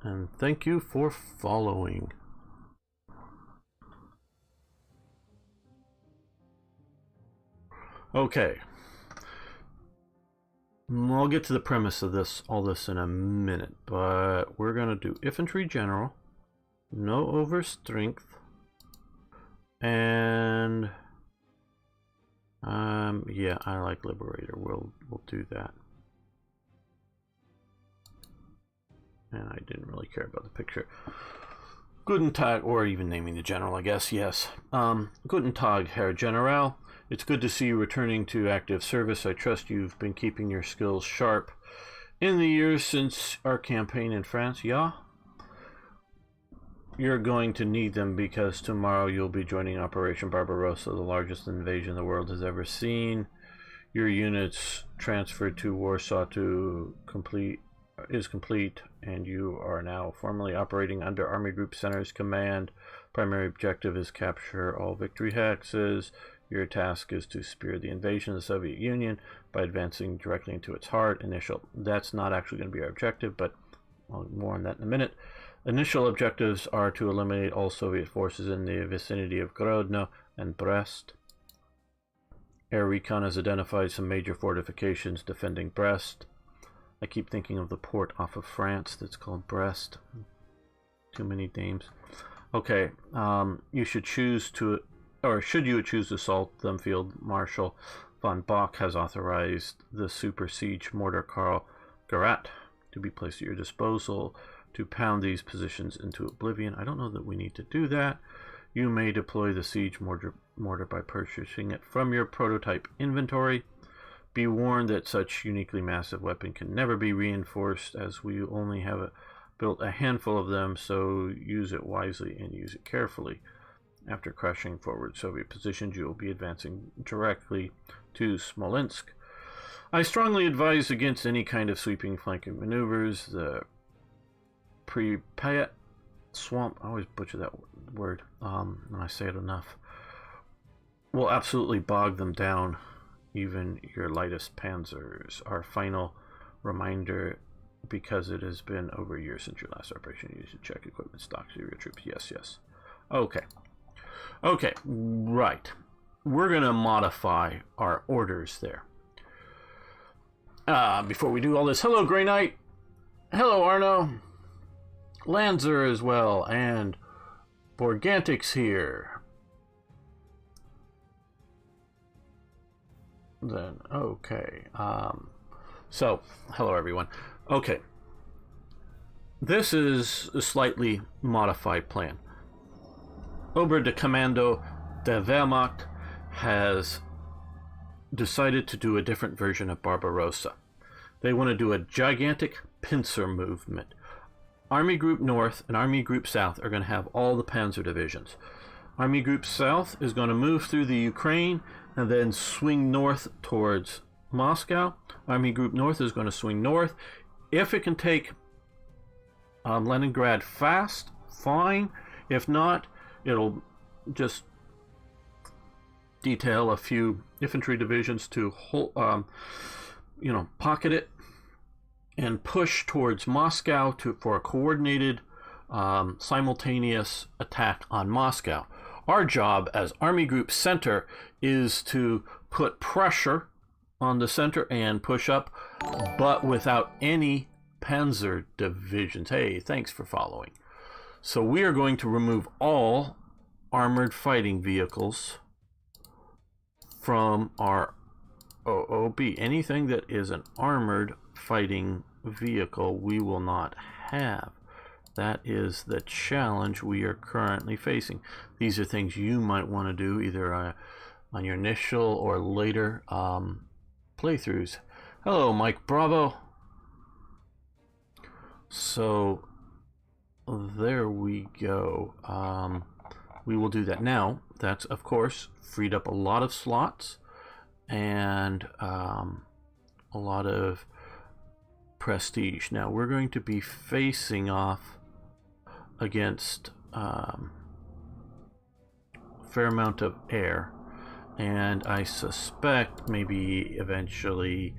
And thank you for following. Okay. I'll get to the premise of all this in a minute, but we're going to do infantry general, no over strength, and yeah, I like liberator. We'll do that. And I didn't really care about the picture. Guten Tag, or even naming the general, I guess, yes. Guten Tag, Herr General. It's good to see you returning to active service. I trust you've been keeping your skills sharp in the years since our campaign in France. Yeah? You're going to need them because tomorrow you'll be joining Operation Barbarossa, the largest invasion the world has ever seen. Your units transferred to Warsaw is complete, and you are now formally operating under Army Group Center's command. Primary objective is capture all victory hexes. Your task is to spear the invasion of the Soviet Union by advancing directly into its heart. That's not actually going to be our objective, but more on that in a minute. Initial objectives are to eliminate all Soviet forces in the vicinity of Grodno and Brest. Air Recon has identified some major fortifications defending Brest. I keep thinking of the port off of France that's called Brest. Too many names. Okay, you should choose to, or should you choose to assault them, Field Marshal von Bock has authorized the Super Siege Mortar Karl Garat to be placed at your disposal to pound these positions into oblivion. I don't know that we need to do that. You may deploy the siege mortar by purchasing it from your prototype inventory. Be warned that such uniquely massive weapon can never be reinforced, as we only have built a handful of them, so use it wisely and use it carefully. After crushing forward Soviet positions, you will be advancing directly to Smolensk. I strongly advise against any kind of sweeping flanking maneuvers. The Pripyat swamp, I always butcher that word when I say it enough, will absolutely bog them down, even your lightest panzers. Our final reminder, because it has been over a year since your last operation, you should check equipment stocks of your troops. Yes. Okay, right. We're going to modify our orders there. Before we do all this, hello Grey Knight, hello Arno, Lanzer as well, and Borgantix here. Then, okay. So, hello everyone. Okay. This is a slightly modified plan. Ober de Commando de Wehrmacht has decided to do a different version of Barbarossa. They want to do a gigantic pincer movement. Army Group North and Army Group South are going to have all the panzer divisions. Army Group South is going to move through the Ukraine and then swing north towards Moscow. Army Group North is going to swing north. If it can take Leningrad fast, fine. If not, it'll just detail a few infantry divisions to pocket it and push towards Moscow for a coordinated, simultaneous attack on Moscow. Our job as Army Group Center is to put pressure on the center and push up, but without any panzer divisions. Hey, thanks for following. So we are going to remove all armored fighting vehicles from our OOB. Anything that is an armored fighting vehicle we will not have. That is the challenge we are currently facing. These are things you might want to do either on your initial or later playthroughs. Hello, Mike Bravo. So there we go. We will do that now. That's, of course, freed up a lot of slots and a lot of prestige. Now we're going to be facing off against a fair amount of air, and I suspect maybe eventually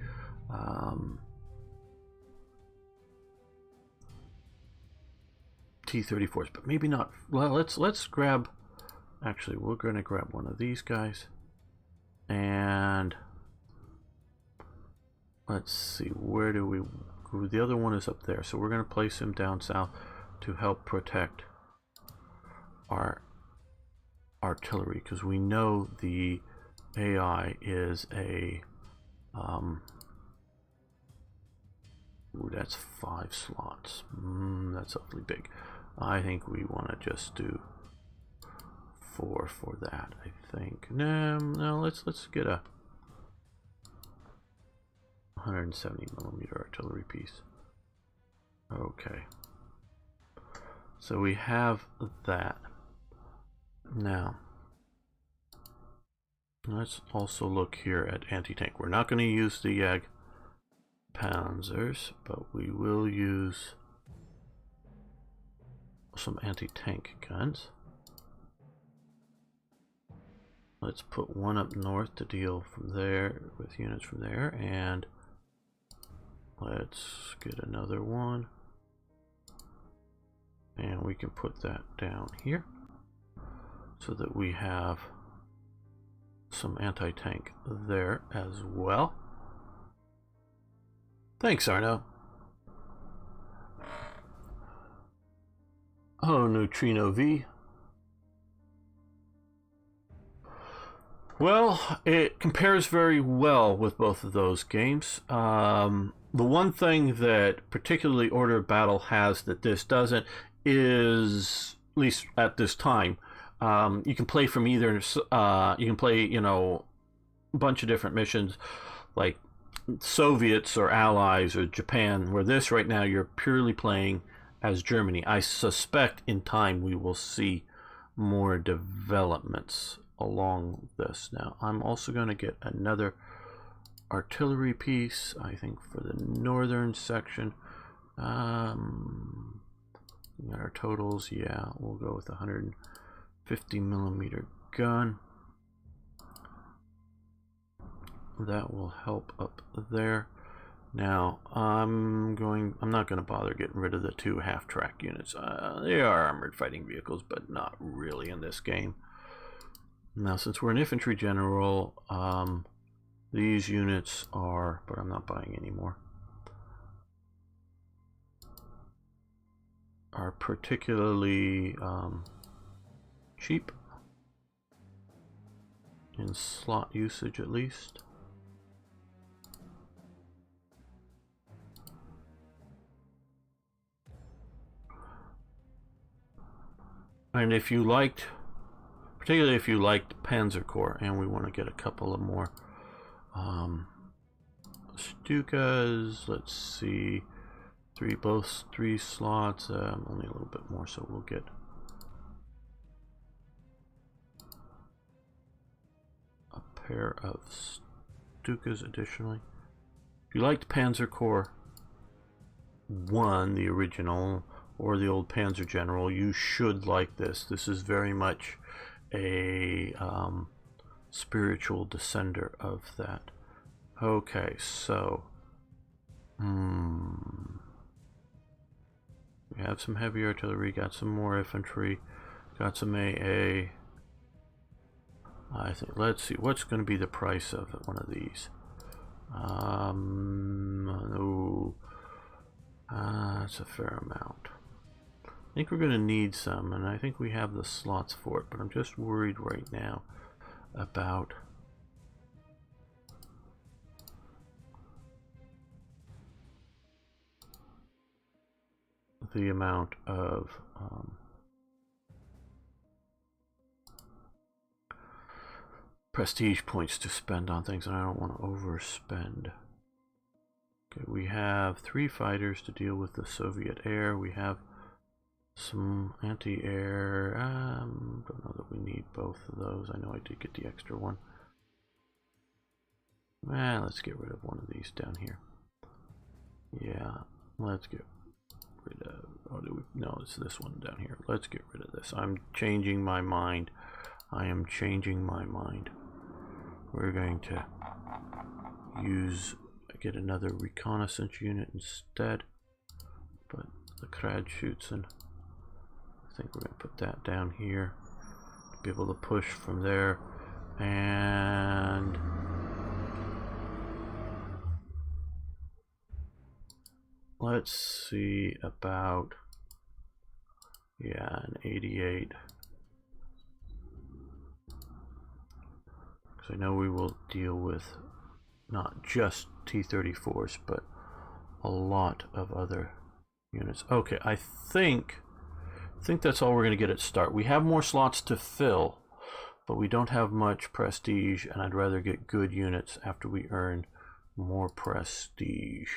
T-34s, but maybe not. Well, let's grab. Actually, we're going to grab one of these guys, and let's see, where do we? The other one is up there, so we're going to place him down south to help protect our artillery, because we know the AI is a ooh, that's 5 slots. That's awfully big. I think we want to just do 4 for that. I think no. Let's get a 170 millimeter artillery piece. Okay. So we have that. Now, let's also look here at anti-tank. We're not going to use the Panzers, but we will use some anti-tank guns. Let's put one up north to deal from there with units from there, and let's get another one, and we can put that down here so that we have some anti-tank there as well. Thanks, Arno. Oh, Neutrino V. Well, it compares very well with both of those games. The one thing that particularly Order of Battle has that this doesn't is, at least at this time, you can play from either, you can play, you know, a bunch of different missions, like Soviets or Allies or Japan, where this right now you're purely playing as Germany. I suspect in time we will see more developments along this. Now, I'm also going to get another artillery piece, I think, for the northern section. At our totals, yeah, we'll go with 150 millimeter gun. That will help up there. Now, I'm not going to bother getting rid of the 2 half-track units. They are armored fighting vehicles, but not really in this game. Now, since we're an infantry general, these units are, but I'm not buying any more, are particularly cheap in slot usage, at least. And if you liked, particularly if you liked Panzer Corps, and we want to get a couple of more Stukas, let's see, both 3 slots, only a little bit more, so we'll get a pair of Stukas additionally. If you liked Panzer Corps 1, the original, or the old Panzer General, you should like this. This is very much a spiritual descender of that. Okay, so we have some heavy artillery, got some more infantry, got some AA. I think, let's see, what's going to be the price of one of these? That's a fair amount. I think we're going to need some, and I think we have the slots for it, but I'm just worried right now about the amount of prestige points to spend on things, and I don't want to overspend. Okay, we have 3 fighters to deal with the Soviet air. We have some anti-air. Don't know that we need both of those. I know I did get the extra one. Let's get rid of one of these down here. Yeah, let's get rid of. Oh, no, it's this one down here. Let's get rid of this. I'm changing my mind. I am changing my mind. We're going to get another reconnaissance unit instead. But the Krad shoots and I think we're going to put that down here to be able to push from there. And let's see about, yeah, an 88. Because I know we will deal with not just T-34s, but a lot of other units. Okay, I think that's all we're going to get at start. We have more slots to fill, but we don't have much prestige, and I'd rather get good units after we earn more prestige.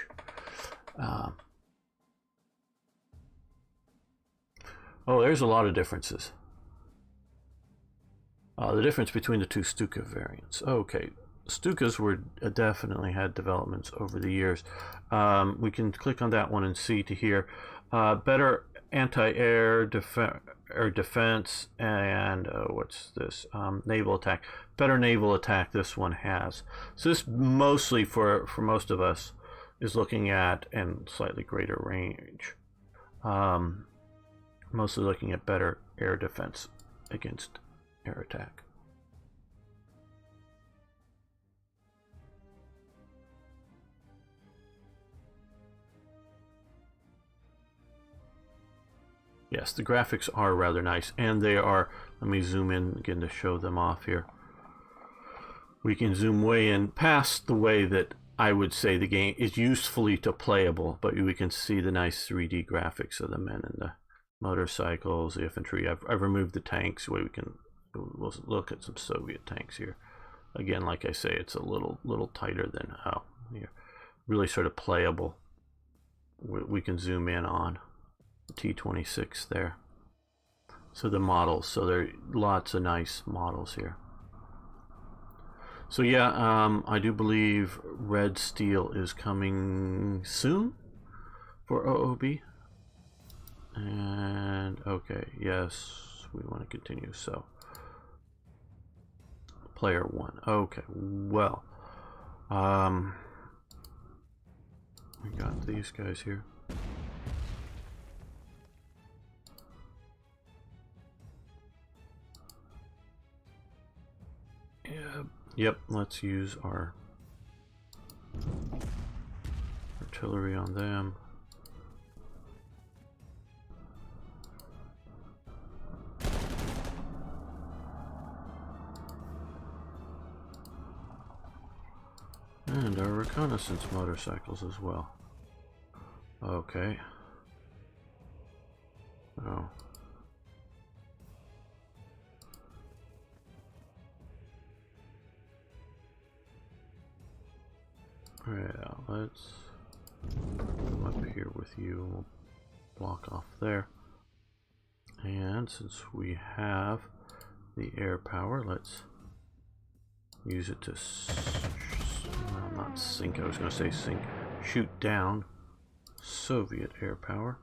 Oh, there's a lot of differences. The difference between the two Stuka variants. Okay, Stukas were definitely had developments over the years. We can click on that one and see to here. Better anti-air defense, and what's this? Naval attack. Better naval attack this one has. So this mostly for most of us is looking at, and slightly greater range. Mostly looking at better air defense against air attack. Yes, the graphics are rather nice, and they are, let me zoom in again to show them off here. We can zoom way in past the way that I would say the game is usefully to playable, but we can see the nice 3D graphics of the men and the motorcycles, the infantry. I've removed the tanks. We'll look at some Soviet tanks here. Again, like I say, it's a little tighter than here. Really sort of playable. We can zoom in on the T-26 there. So the models. So there are lots of nice models here. So yeah, I do believe Red Steel is coming soon for OOB. And okay, yes, we want to continue. So player 1. Okay, well, we got these guys here. Yep, let's use our artillery on them. And our reconnaissance motorcycles as well. Okay. Oh. Yeah, let's come up here with you. We'll block off there. And since we have the air power, let's use it to not sink, I was going to say sink, shoot down Soviet air power.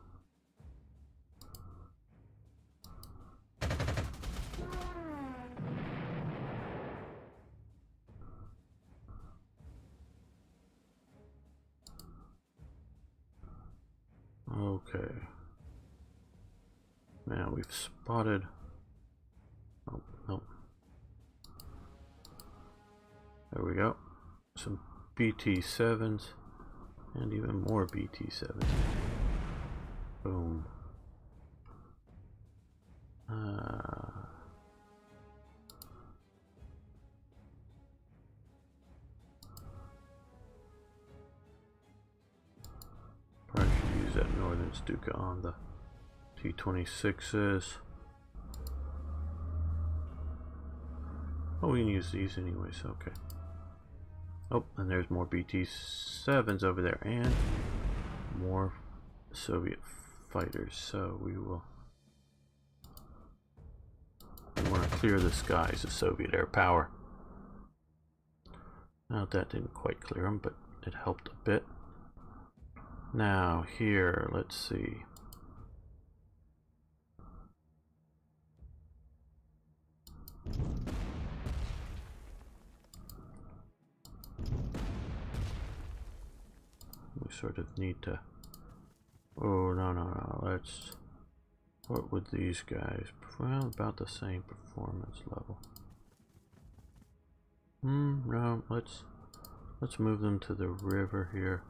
Okay. Now we've spotted. Oh, no. There we go. Some BT-7s and even more BT-7s. Boom. Probably should use that Northern Stuka on the T-26s. Oh, we can use these anyways, okay. Oh, and there's more BT-7s over there, and more Soviet fighters, so we want to clear the skies of Soviet air power. Now that didn't quite clear them, but it helped a bit. Now here, let's see. We sort of need to, oh no, let's What would these guys? Well, about the same performance level. No, let's move them to the river here.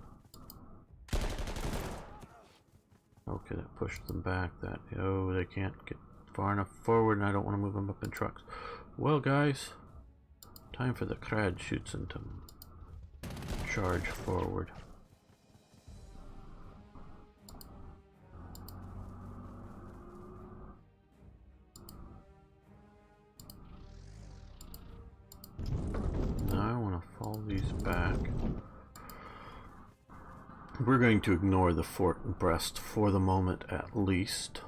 Okay, that pushed them back. Oh, they can't get far enough forward, and I don't want to move them up in trucks. Well, guys, time for the crad shoots to charge forward. Now I want to fall these back. We're going to ignore the fort and Brest for the moment at least.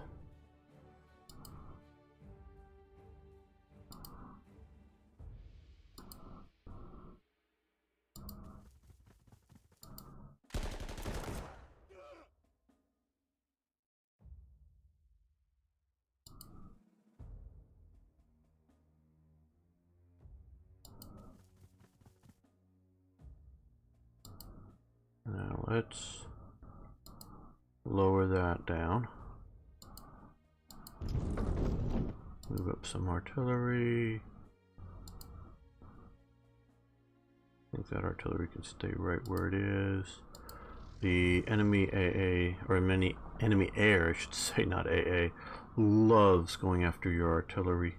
Now let's lower that down. Move up some artillery. I think that artillery can stay right where it is. The enemy AA, or enemy air, I should say, not AA, loves going after your artillery.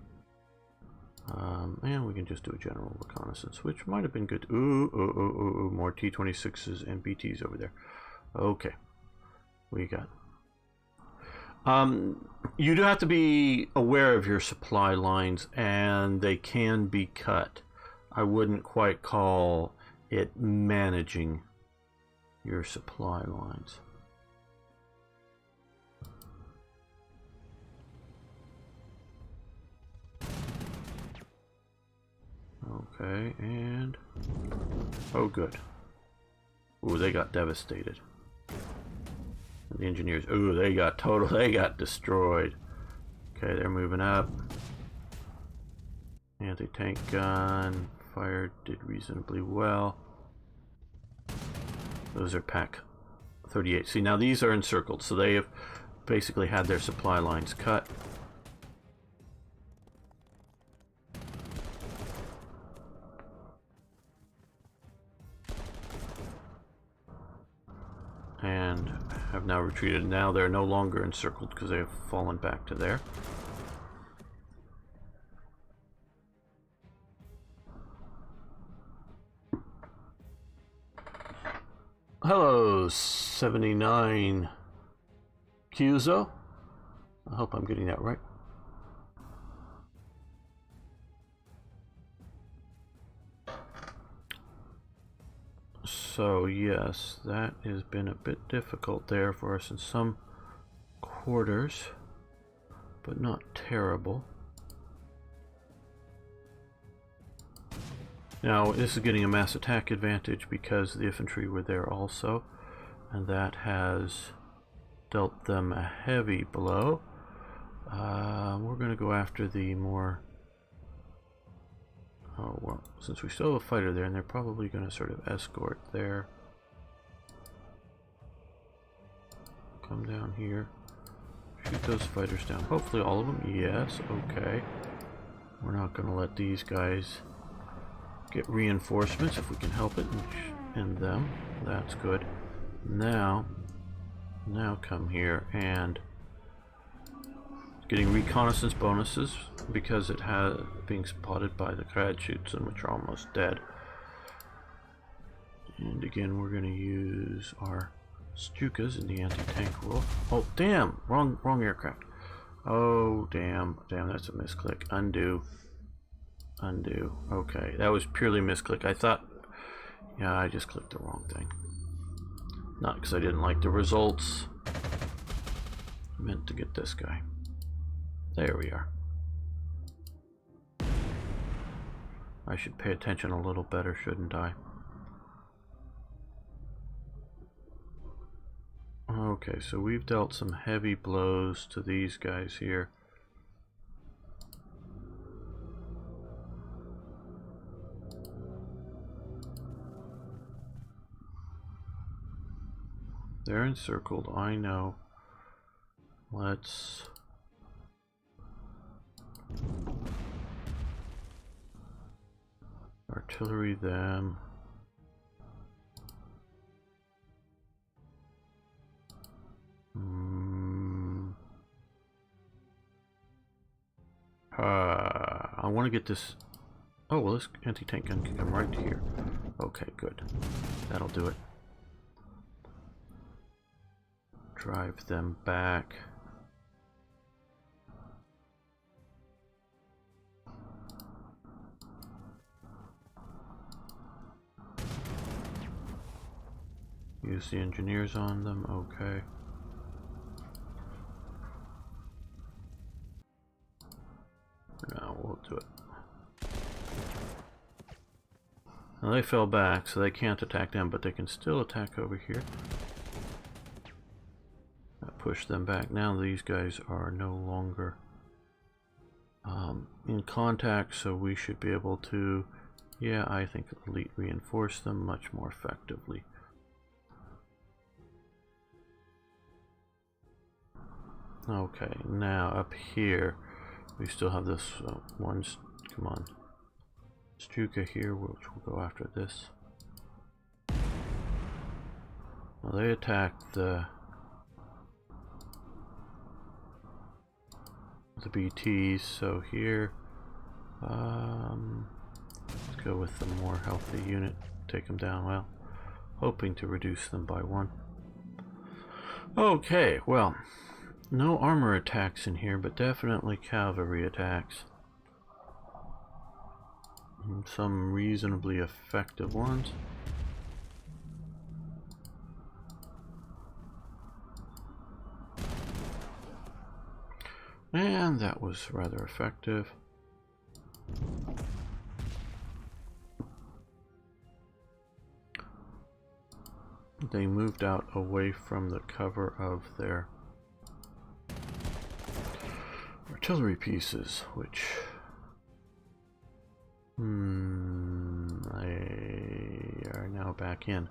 And we can just do a general reconnaissance, which might have been good. Ooh, more T-26s and BTs over there. Okay, we got. You do have to be aware of your supply lines, and they can be cut. I wouldn't quite call it managing your supply lines. Okay, and oh, good. Ooh, they got devastated. And the engineers, ooh, they got destroyed. Okay, they're moving up. Anti-tank gun fired, did reasonably well. Those are Pack 38. See, now these are encircled, so they have basically had their supply lines cut. And have now retreated. Now they're no longer encircled because they have fallen back to there. Hello, 79 Cuso. I hope I'm getting that right. So yes, that has been a bit difficult there for us in some quarters, but not terrible. Now this is getting a mass attack advantage because the infantry were there also, and that has dealt them a heavy blow. We're going to go after the more... Oh, well, since we still have a fighter there, and they're probably going to sort of escort there. Come down here. Shoot those fighters down. Hopefully all of them. Yes, okay. We're not going to let these guys get reinforcements if we can help it in them. That's good. Now come here and getting reconnaissance bonuses because it has being spotted by the crad shoots, and which are almost dead. And again, we're going to use our Stukas in the anti-tank role. Oh damn! Wrong aircraft. Oh damn! That's a misclick. Undo. Okay, that was purely misclick. I thought, yeah, I just clicked the wrong thing. Not because I didn't like the results. I meant to get this guy. There we are. I should pay attention a little better, shouldn't I? Okay, so we've dealt some heavy blows to these guys here. They're encircled, I know. Let's artillery them. I want to get this. Oh, well, this anti-tank gun can come right here. Okay, good. That'll do it. Drive them back. Use the engineers on them. Okay. No, we'll do it. Now they fell back, so they can't attack them, but they can still attack over here. Push them back. Now these guys are no longer in contact, so we should be able to, yeah, I think elite reinforce them much more effectively. Okay, now up here we still have this one. Come on, Stuka here, which will go after this. Well, they attacked the BTs, so here let's go with the more healthy unit, take them down. Well, hoping to reduce them by 1. Okay, well, no armor attacks in here, but definitely cavalry attacks, and some reasonably effective ones. And that was rather effective. They moved out away from the cover of their artillery pieces, which they are now back in.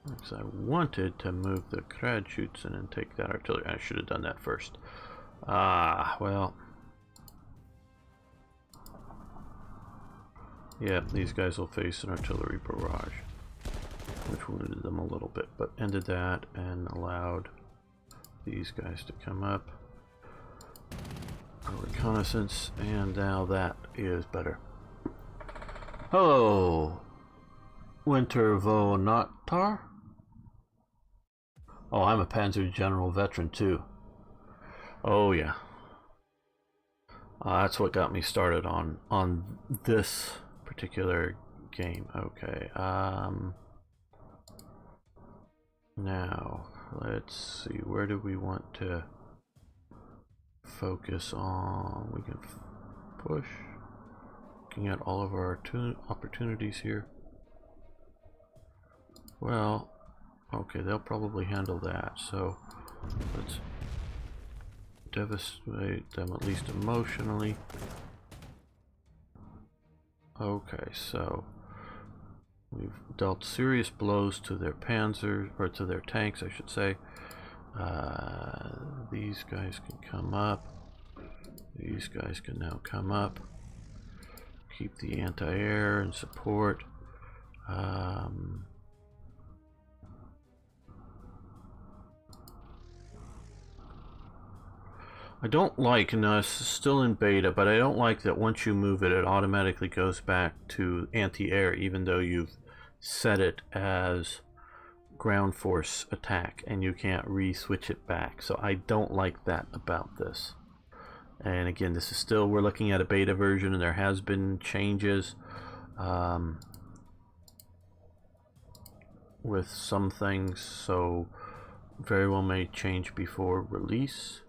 Because I wanted to move the crad shoots in and take that artillery. I should have done that first. Well. Yeah, these guys will face an artillery barrage, which wounded them a little bit, but ended that and allowed these guys to come up. A reconnaissance, and now that is better. Hello, Winter Vonatar. Oh, I'm a Panzer General veteran too. Oh yeah. That's what got me started on this particular game. Okay. Now let's see. Where do we want to focus on? We can push. Looking at all of our opportunities here. Well, okay, they'll probably handle that. So let's devastate them, at least emotionally. Okay, so we've dealt serious blows to their panzers, or to their tanks, I should say. These guys can come up. These guys can now come up. Keep the anti-air and support. I don't like, no, it's still in beta, but I don't like that once you move it, it automatically goes back to anti-air, even though you've set it as ground force attack, and you can't re-switch it back. So I don't like that about this. And again, this is still, we're looking at a beta version, and there has been changes with some things, so very well may change before release.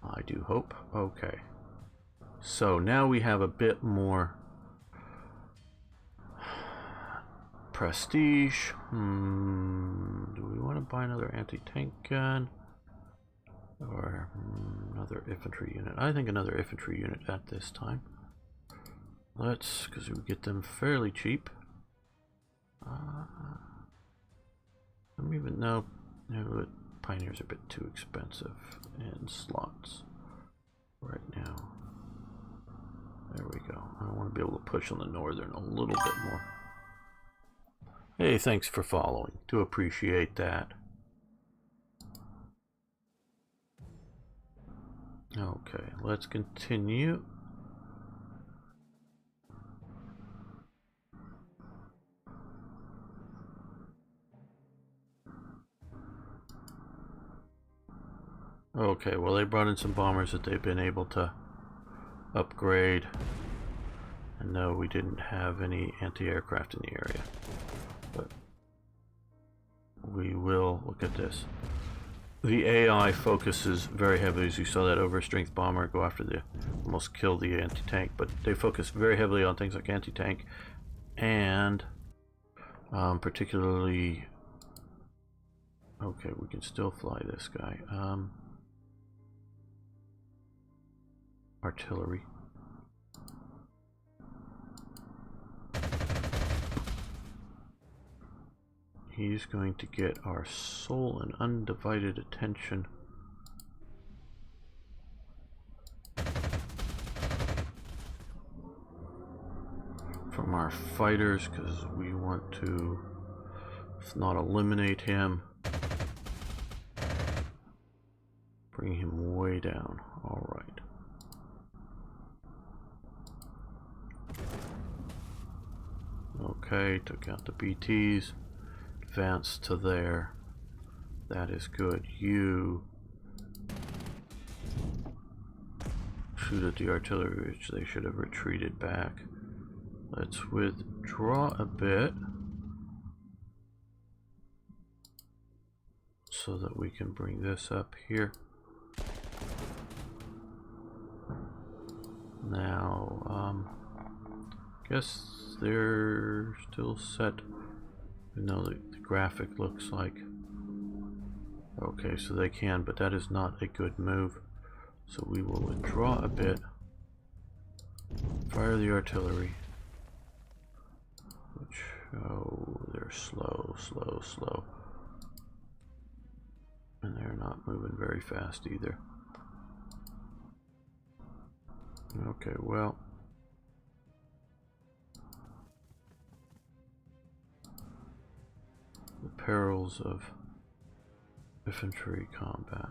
I do hope. Okay. So now we have a bit more prestige. Do we want to buy another anti-tank gun? Or another infantry unit? I think another infantry unit at this time. Let's, because we get them fairly cheap. I don't even know. Pioneers are a bit too expensive in slots right now. There we go. I want to be able to push on the northern a little bit more. Hey, thanks for following. Do appreciate that. Okay, let's continue. Okay, well, they brought in some bombers that they've been able to upgrade. And no, we didn't have any anti-aircraft in the area. But we will look at this. The AI focuses very heavily, as you saw that overstrength bomber go after the, almost kill the anti-tank, but they focus very heavily on things like anti-tank and particularly, okay, we can still fly this guy, artillery. He's going to get our sole and undivided attention. From our fighters, because we want to, if not eliminate him, bring him way down. All right. Okay, took out the BTs. Advance to there. That is good. You shoot at the artillery, which they should have retreated back. Let's withdraw a bit so that we can bring this up here. Now, guess they're still set. No, the graphic looks like okay, so they can, but that is not a good move. So we will withdraw a bit, fire the artillery, which, oh, they're slow, and they're not moving very fast either. Okay, well, the perils of infantry combat.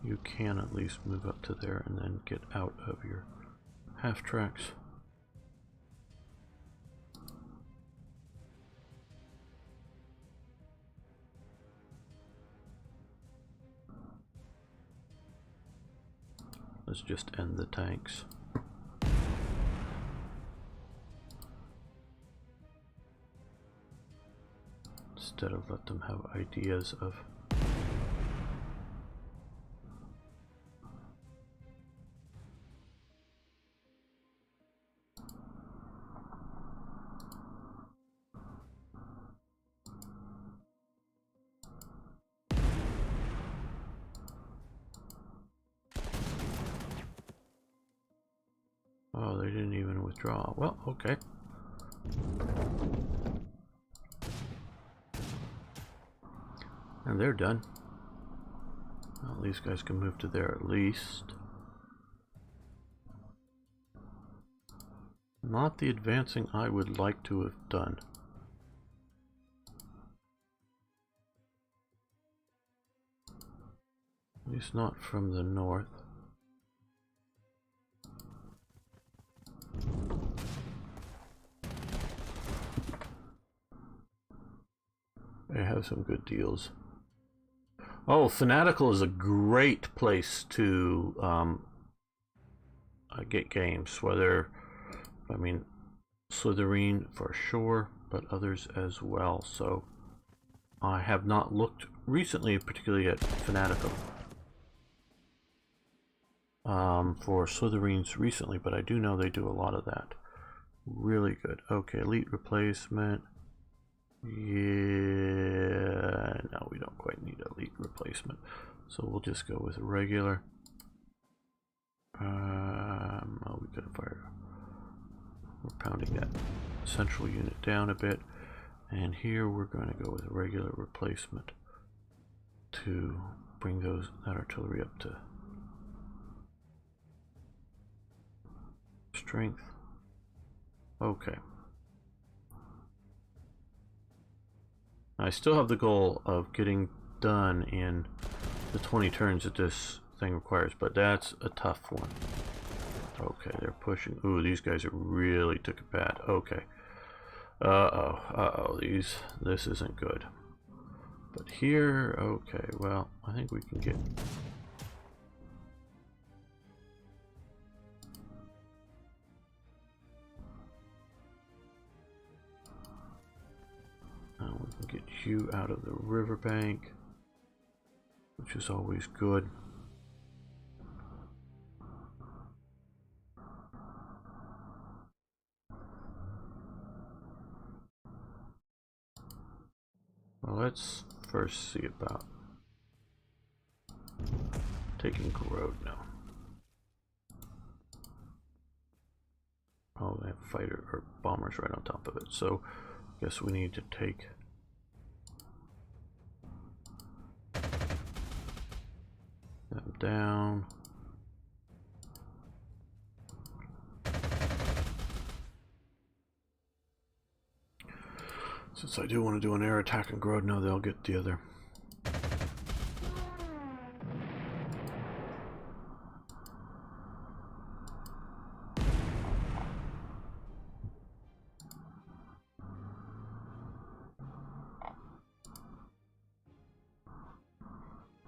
You can at least move up to there and then get out of your half tracks. Let's just end the tanks. Instead of let them have ideas of oh, they didn't even withdraw. Well, okay. And they're done. Well, these guys can move to there at least. Not the advancing I would like to have done. At least not from the north. They have some good deals. Oh, Fanatical is a great place to get games. Whether, I mean, Slytherin for sure, but others as well. So I have not looked recently, particularly at Fanatical for Slytherins recently, but I do know they do a lot of that. Really good. Okay, elite replacement. Yeah, no, we don't quite need elite replacement, so we'll just go with regular. Oh, we gotta fire. We're pounding that central unit down a bit. And here we're going to go with a regular replacement to bring that artillery up to strength. Okay. I still have the goal of getting done in the 20 turns that this thing requires, but that's a tough one. Okay, they're pushing. Ooh, these guys are really took it bad. Okay. Uh-oh, this isn't good. But here, okay, well, I think we can get... Now we can get you out of the riverbank, which is always good. Well, let's first see about taking Road now. Oh, they have fighter or bombers right on top of it, so I guess we need to take them down. Since I do want to do an air attack on Grodno, they'll get the other.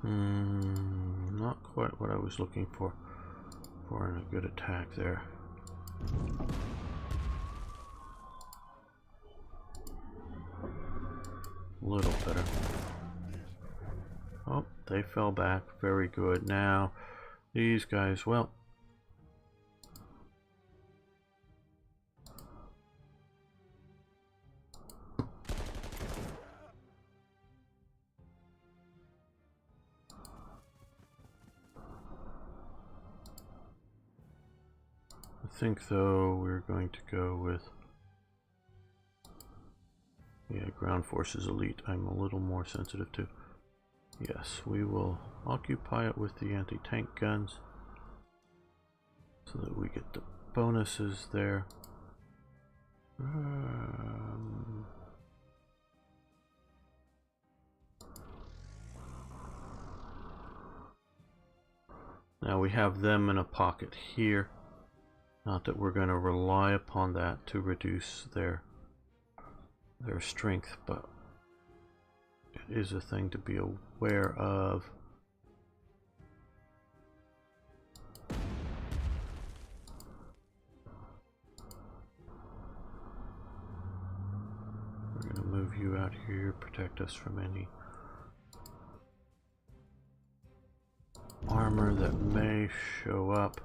Not quite what I was looking for in a good attack there. A little better. Oh, they fell back. Very good. Now, these guys, well, I think though we're going to go with, yeah, ground forces elite. I'm a little more sensitive to. Yes, we will occupy it with the anti-tank guns so that we get the bonuses there. Now we have them in a pocket here. Not that we're going to rely upon that to reduce their strength, but it is a thing to be aware of. We're going to move you out here, protect us from any armor that may show up.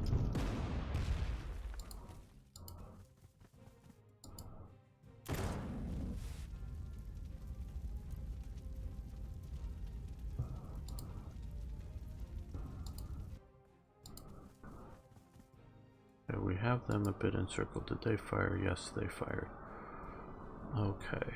We have them a bit encircled. Did they fire? Yes, they fired. Okay.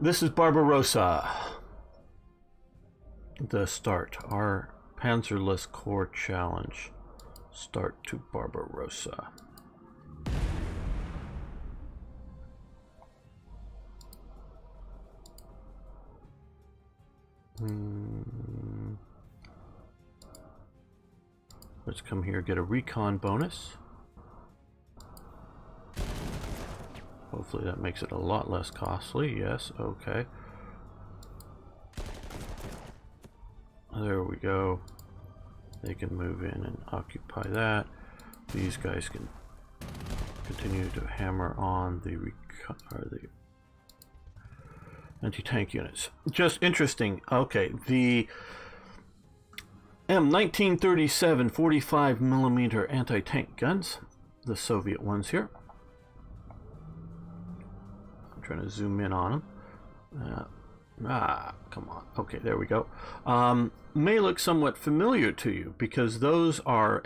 This is Barbarossa. The start. Our Panzerless Corps Challenge. Start to Barbarossa. Let's come here, get a recon bonus. Hopefully that makes it a lot less costly. Yes, okay. There we go. They can move in and occupy that. These guys can continue to hammer on the anti-tank units. Just interesting. Okay, the M1937 45mm anti-tank guns the Soviet ones here. I'm trying to zoom in on them. Come on. Okay, there we go. May look somewhat familiar to you because those are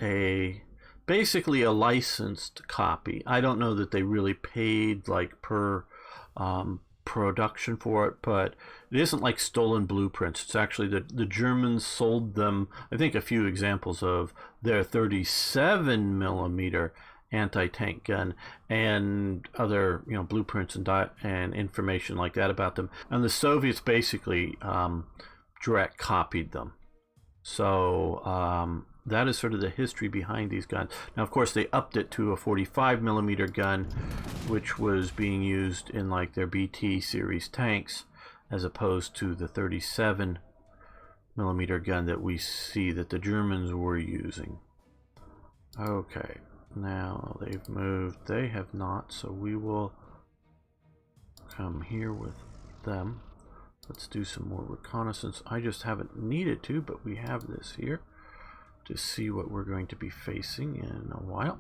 basically a licensed copy. I don't know that they really paid like per production for it, but it isn't like stolen blueprints. It's actually the Germans sold them, I think, a few examples of their 37 millimeter anti-tank gun and other blueprints and information like that about them, and the Soviets basically direct copied them. So that is sort of the history behind these guns. Now, of course, they upped it to a 45 millimeter gun, which was being used in like their BT series tanks, as opposed to the 37 millimeter gun that we see that the Germans were using. Okay, now they've moved. They have not, so we will come here with them. Let's do some more reconnaissance. I just haven't needed to, but we have this here to see what we're going to be facing in a while.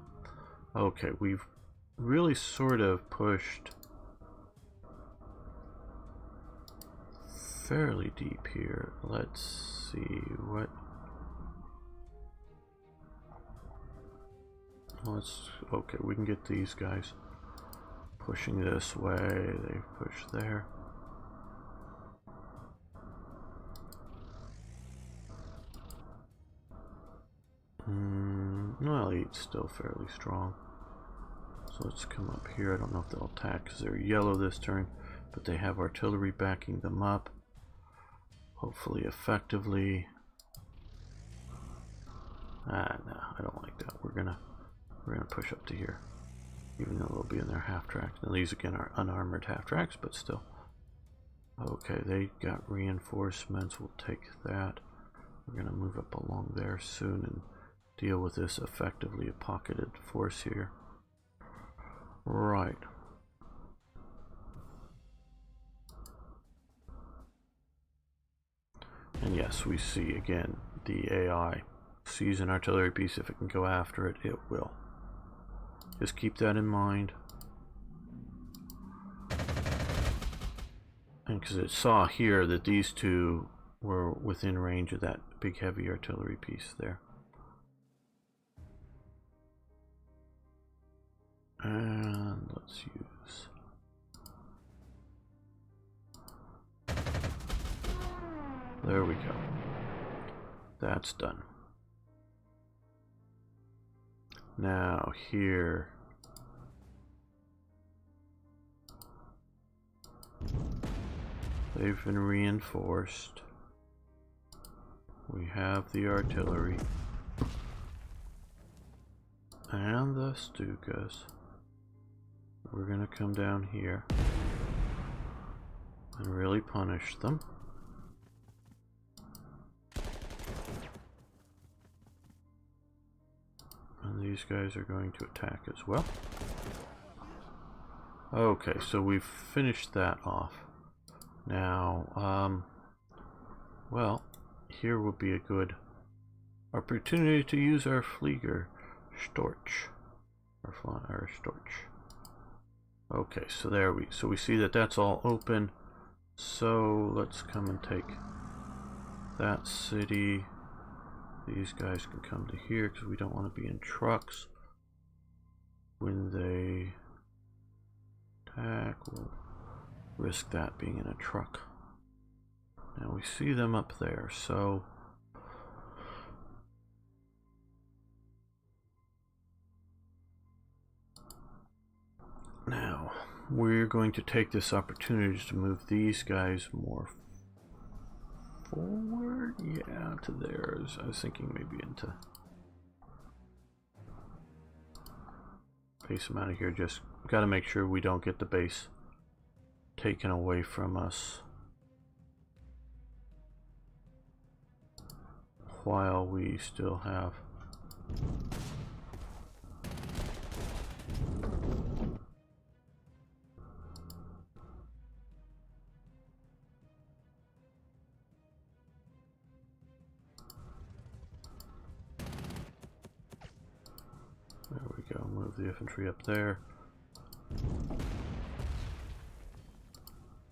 Okay, we've really sort of pushed fairly deep here. Let's see what... Okay, we can get these guys pushing this way. They've pushed there. Well, it's still fairly strong. So let's come up here. I don't know if they'll attack because they're yellow this turn, but they have artillery backing them up. Hopefully effectively. No, I don't like that. We're gonna push up to here, even though they'll be in their half tracks. Now these again are unarmored half tracks, but still. Okay, they got reinforcements. We'll take that. We're gonna move up along there soon and deal with this effectively a pocketed force here. Right. And yes, we see again the AI sees an artillery piece. If it can go after it, it will. Just keep that in mind. And because it saw here that these two were within range of that big heavy artillery piece there. And let's use... There we go. That's done. Now here... They've been reinforced. We have the artillery. And the Stukas. We're gonna come down here and really punish them. And these guys are going to attack as well. Okay, so we've finished that off. Now, well, here will be a good opportunity to use our Flieger Storch. Our Storch. Okay, so we see that that's all open. So let's come and take that city. These guys can come to here because we don't want to be in trucks when they attack. We'll risk that being in a truck. Now we see them up there, so now we're going to take this opportunity to move these guys more forward. Yeah, to theirs. I was thinking maybe into pace them out of here. Just got to make sure we don't get the base taken away from us while we still have there we go. move the infantry up there.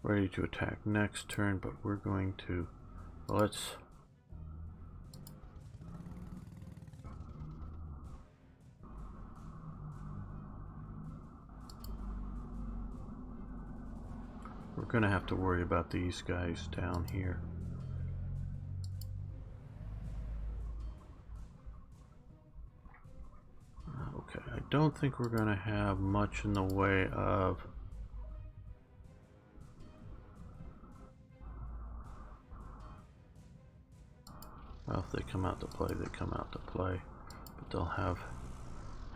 Ready to attack next turn, but we're going to, well, let's we're gonna have to worry about these guys down here. Okay, I don't think we're gonna have much in the way of well, if they come out to play, they come out to play, but they'll have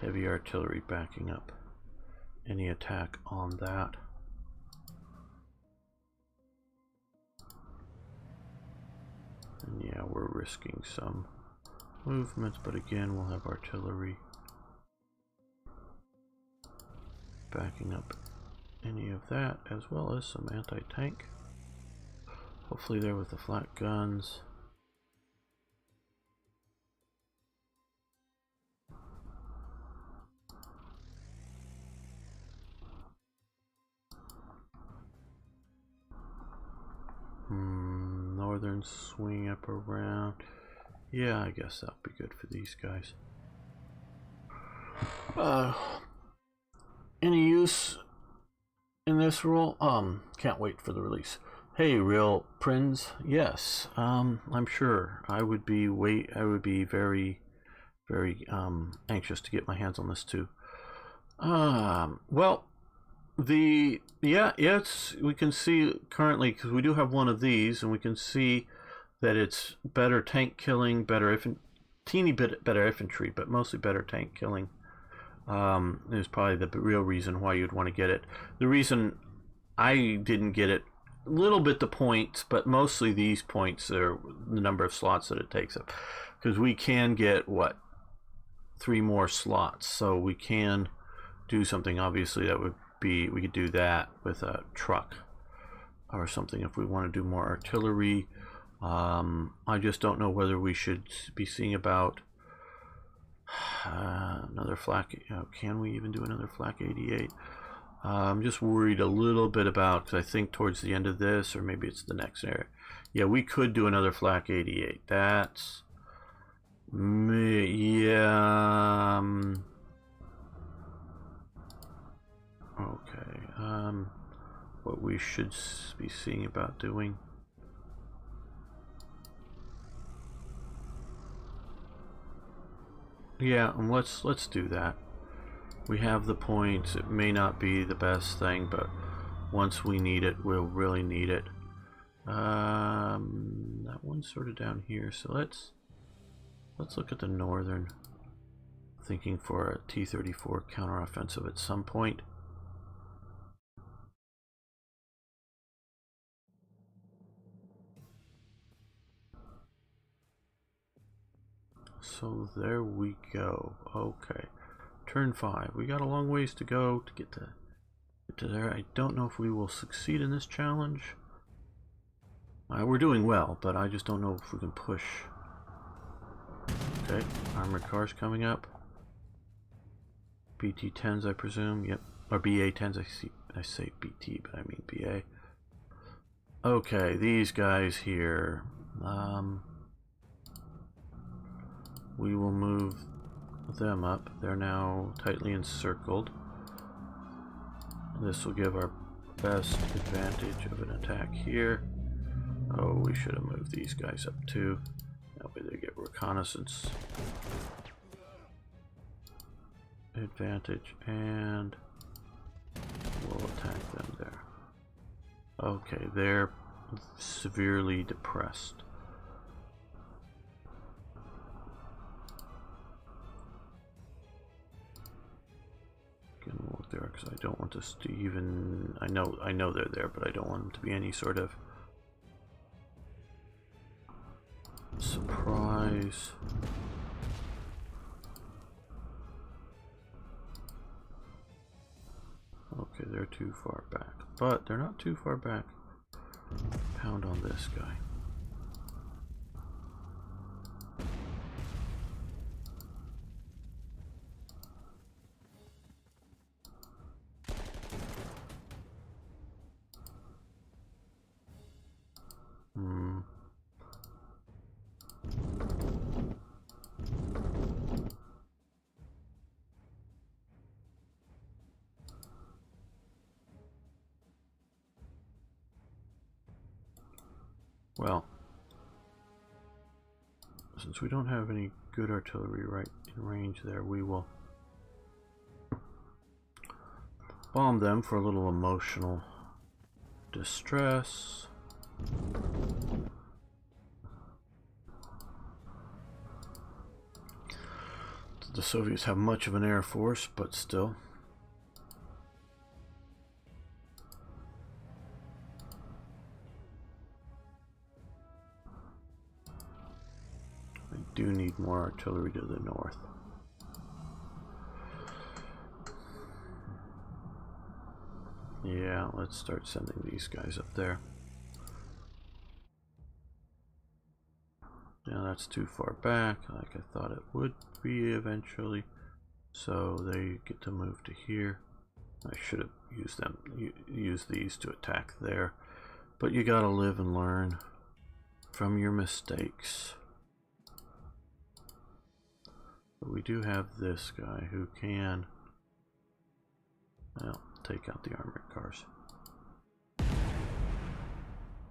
heavy artillery backing up any attack on that. And yeah, we're risking some movements, but again, we'll have artillery backing up any of that, as well as some anti-tank. Hopefully there with the flat guns. Northern swing up around. Yeah, I guess that'll be good for these guys. Any use in this role? Can't wait for the release. Hey, real Prinz. Yes, I'm sure I would be very, very anxious to get my hands on this too. Well, we can see currently, because we do have one of these, and we can see that it's better tank killing, teeny bit better infantry, but mostly better tank killing. Is probably the real reason why you'd want to get it. The reason I didn't get it, a little bit the points, but mostly these points are the number of slots that it takes up, because we can get what, 3 more slots, so we can do something. Obviously that would be, we could do that with a truck or something if we want to do more artillery. I just don't know whether we should be seeing about another flak. Can we even do another flak 88? I'm just worried a little bit about, because I think towards the end of this, or maybe it's the next area. Yeah, we could do another flak 88. That's yeah. Okay. What we should be seeing about doing. Yeah, and let's do that. We have the points. It may not be the best thing, but once we need it, we'll really need it. That one's sort of down here, so let's look at the northern. Thinking for a T-34 counteroffensive at some point. So there we go. Okay, turn 5. We got a long ways to go to get to there. I don't know if we will succeed in this challenge. We're doing well, but I just don't know if we can push. Okay, armored cars coming up. BT-10s, I presume. Yep, or BA-10s. I say BT, but I mean BA. Okay, these guys here. We will move them up. They're now tightly encircled. This will give our best advantage of an attack here. Oh, we should have moved these guys up too. That way they get reconnaissance advantage, and we'll attack them there. Okay, they're severely depressed. Gonna look there because I don't want us to even. I know they're there, but I don't want them to be any sort of surprise. Okay, they're too far back, but they're not too far back. Pound on this guy. Well, since we don't have any good artillery right in range there, we will bomb them for a little emotional distress. The Soviets have much of an air force, but still. I do need more artillery to the north. Yeah, let's start sending these guys up there. Now that's too far back, like I thought it would be eventually. So they get to move to here. I should have used these to attack there. But you gotta live and learn from your mistakes. But we do have this guy who can, well, take out the armored cars.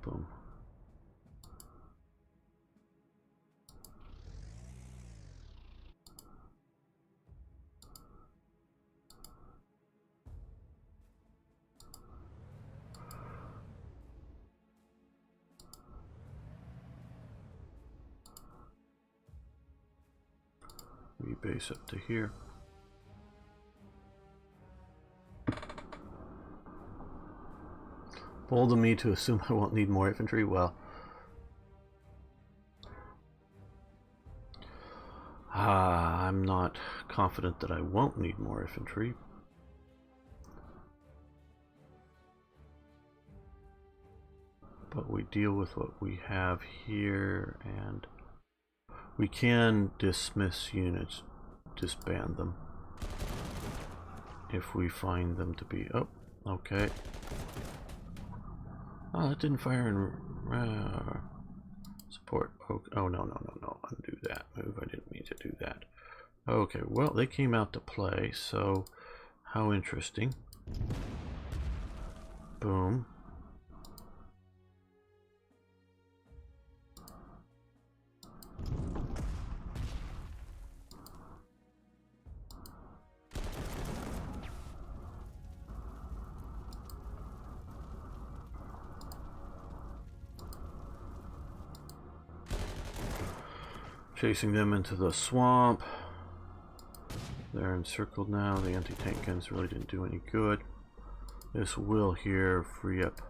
Boom. Rebase up to here. Bold of me to assume I won't need more infantry. Well, I'm not confident that I won't need more infantry. But we deal with what we have here, and we can dismiss units, disband them, if we find them to be... Oh, okay. Oh, that didn't fire in... support. Oh, no. Undo that move. I didn't mean to do that. Okay, well, they came out to play, so how interesting. Boom. Chasing them into the swamp. They're encircled now. The anti-tank guns really didn't do any good. This will here free up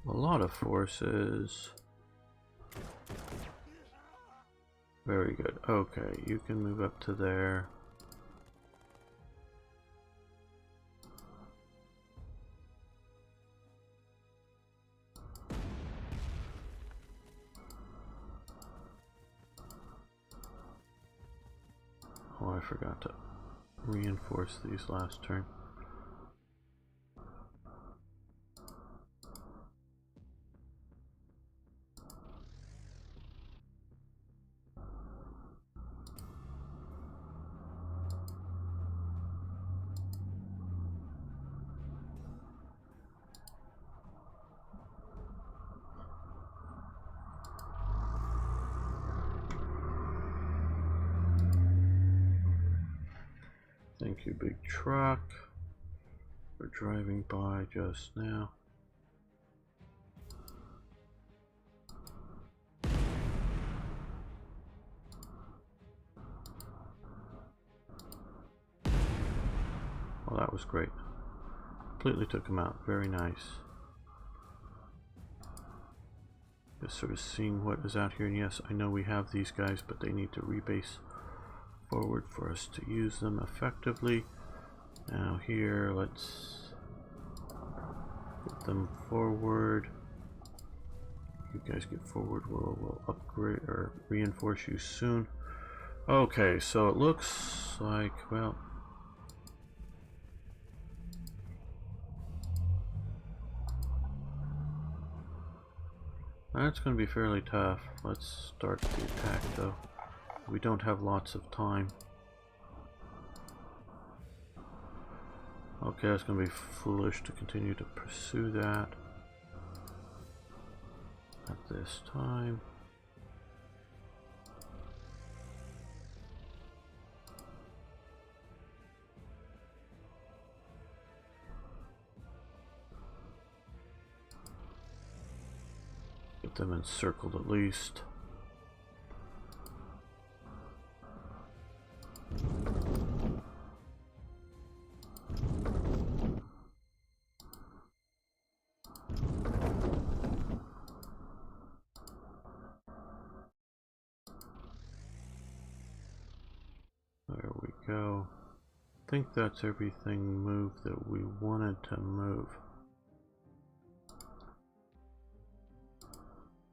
a lot of forces. Very good. Okay, you can move up to there. Oh, I forgot to reinforce these last turn. Thank you, big truck, for driving by just now. Well, that was great. Completely took him out. Very nice. Just sort of seeing what is out here. And yes, I know we have these guys, but they need to rebase forward for us to use them effectively. Now here, let's get them forward. You guys get forward. We'll upgrade or reinforce you soon. Okay, so it looks like, well, that's going to be fairly tough. Let's start the attack though. We don't have lots of time. Okay, it's going to be foolish to continue to pursue that. at this time. Get them encircled at least. There we go. I think that's everything moved that we wanted to move.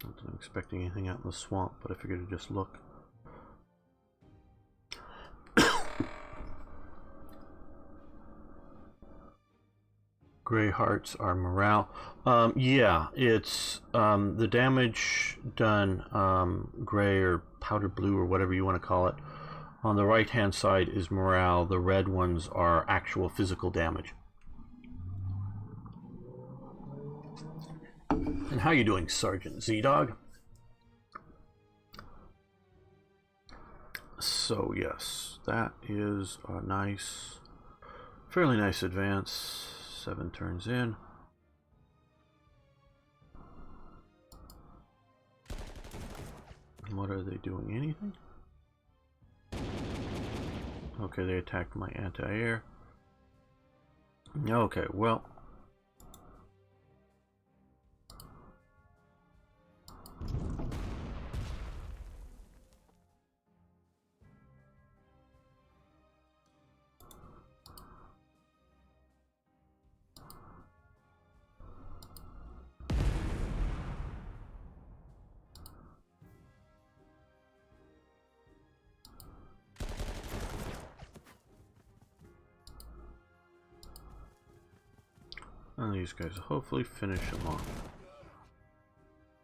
I wasn't expecting anything out in the swamp, but I figured I'd just look. Gray hearts are morale. Yeah, it's the damage done gray or powder blue or whatever you want to call it. On the right hand side is morale. The red ones are actual physical damage. And how you doing, Sergeant Z-Dog? So yes, that is a nice, fairly nice advance. 7 turns in. What are they doing? Anything? Okay, they attacked my anti-air. Okay, well. And these guys will hopefully finish them off.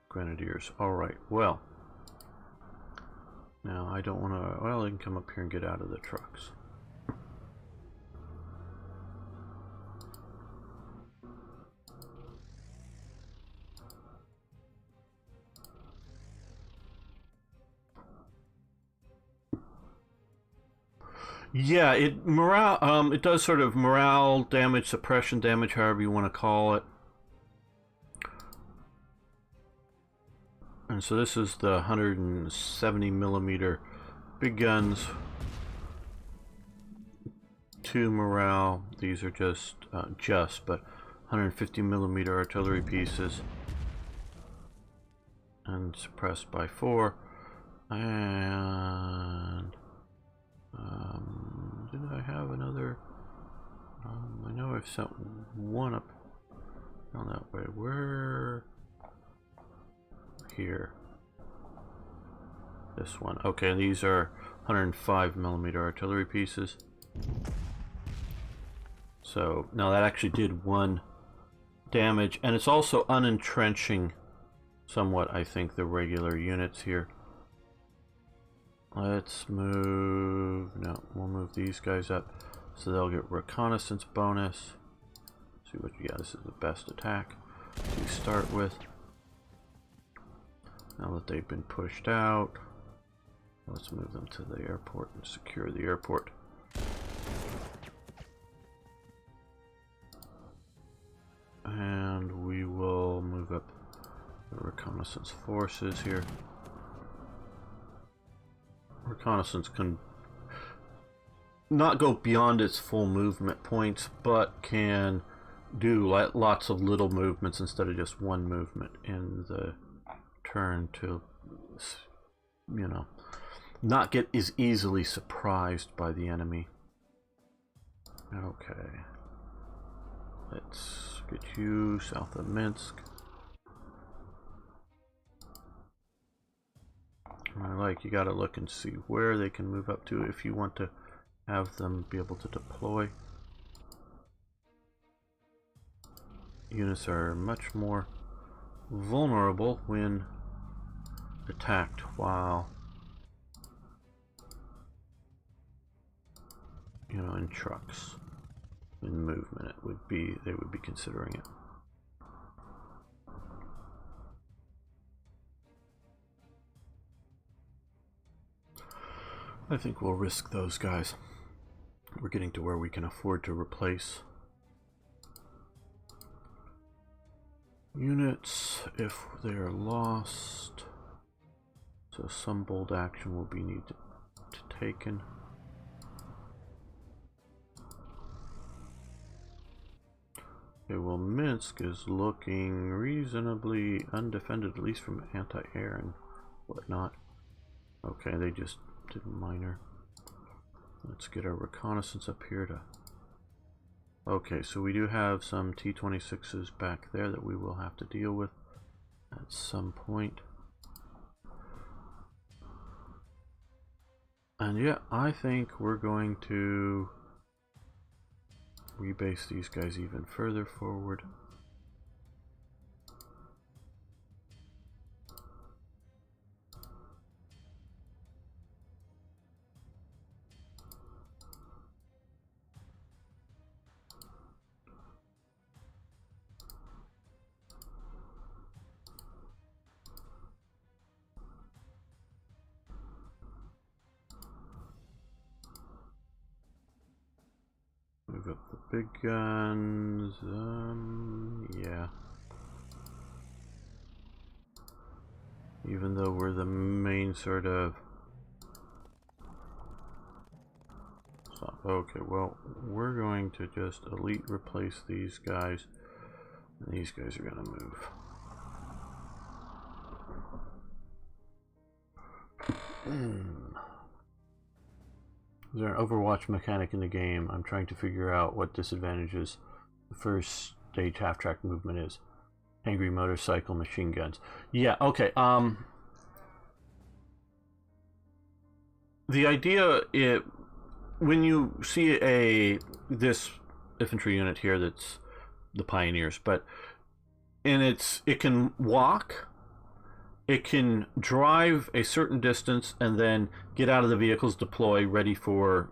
Grenadiers. Alright, well. Now I don't want to... Well, they can come up here and get out of the trucks. Yeah, it does sort of morale damage, suppression damage, however you want to call it. And so this is the 170 millimeter big guns. 2 morale. These are just but 150 millimeter artillery pieces. And suppressed by 4. And did I have another? I know I've sent one up down that way. Where? Here. This one. Okay, these are 105 millimeter artillery pieces. So now that actually did 1 damage, and it's also unentrenching somewhat, I think, the regular units here. Let's move... No, we'll move these guys up so they'll get reconnaissance bonus. See what... Yeah, this is the best attack to start with. Now that they've been pushed out, let's move them to the airport and secure the airport. And we will move up the reconnaissance forces here. Reconnaissance can not go beyond its full movement points, but can do lots of little movements instead of just one movement in the turn to, you know, not get as easily surprised by the enemy. Okay. Let's get you south of Minsk. You gotta look and see where they can move up to if you want to have them be able to deploy. Units are much more vulnerable when attacked while, you know, in trucks. In movement, it would be, they would be considering it. I think we'll risk those guys. We're getting to where we can afford to replace units if they are lost. So some bold action will be needed to taken. Okay, well, Minsk is looking reasonably undefended, at least from anti-air and whatnot. Okay, they just did minor. Let's get our reconnaissance up here to... Okay, so we do have some T-26s back there that we will have to deal with at some point. And yeah, I think we're going to rebase these guys even further forward. Move up the big guns. Yeah. Even though we're the main sort of... Okay, well, we're going to just elite replace these guys. And these guys are going to move. Is there an Overwatch mechanic in the game? I'm trying to figure out what disadvantages the first stage half-track movement is. Angry motorcycle, machine guns. Yeah, okay. The idea, when you see this infantry unit here, that's the Pioneers, and it can walk. It can drive a certain distance and then get out of the vehicles, deploy, ready for,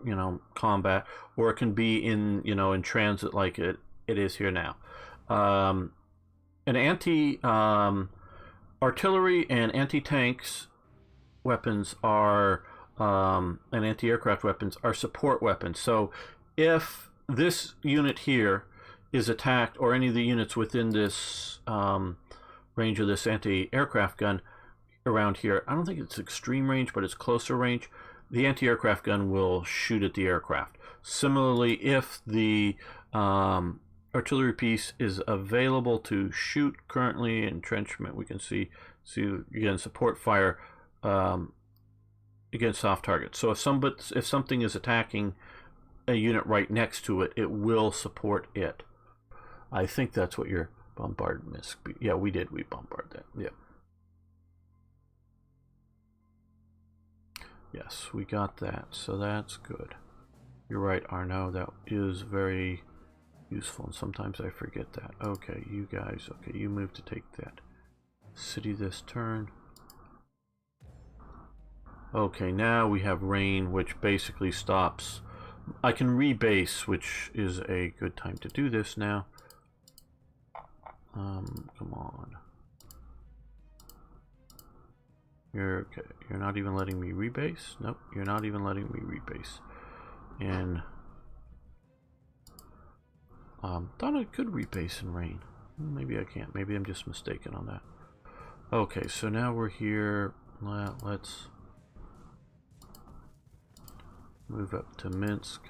combat, or it can be in transit like it is here now. An artillery and anti-tanks weapons are and anti-aircraft weapons are support weapons. So if this unit here is attacked, or any of the units within this range of this anti-aircraft gun around here, I don't think it's extreme range, but it's closer range, the anti-aircraft gun will shoot at the aircraft. Similarly, if the artillery piece is available to shoot currently, entrenchment, we can see again support fire against soft targets. So if something is attacking a unit right next to it, it will support it. I think that's what your bombard miss. Yeah, we bombarded that. Yeah. Yes, we got that, so that's good. You're right, Arno, that is very useful, and sometimes I forget that. Okay, you guys, okay, you move to take that city this turn. Okay, now we have rain, which basically stops. I can rebase, which is a good time to do this now. Come on. You're okay. You're not even letting me rebase? Nope, you're not even letting me rebase. And thought I could rebase in rain. Maybe I can't. Maybe I'm just mistaken on that. Okay, so now we're here. Let's move up to Minsk.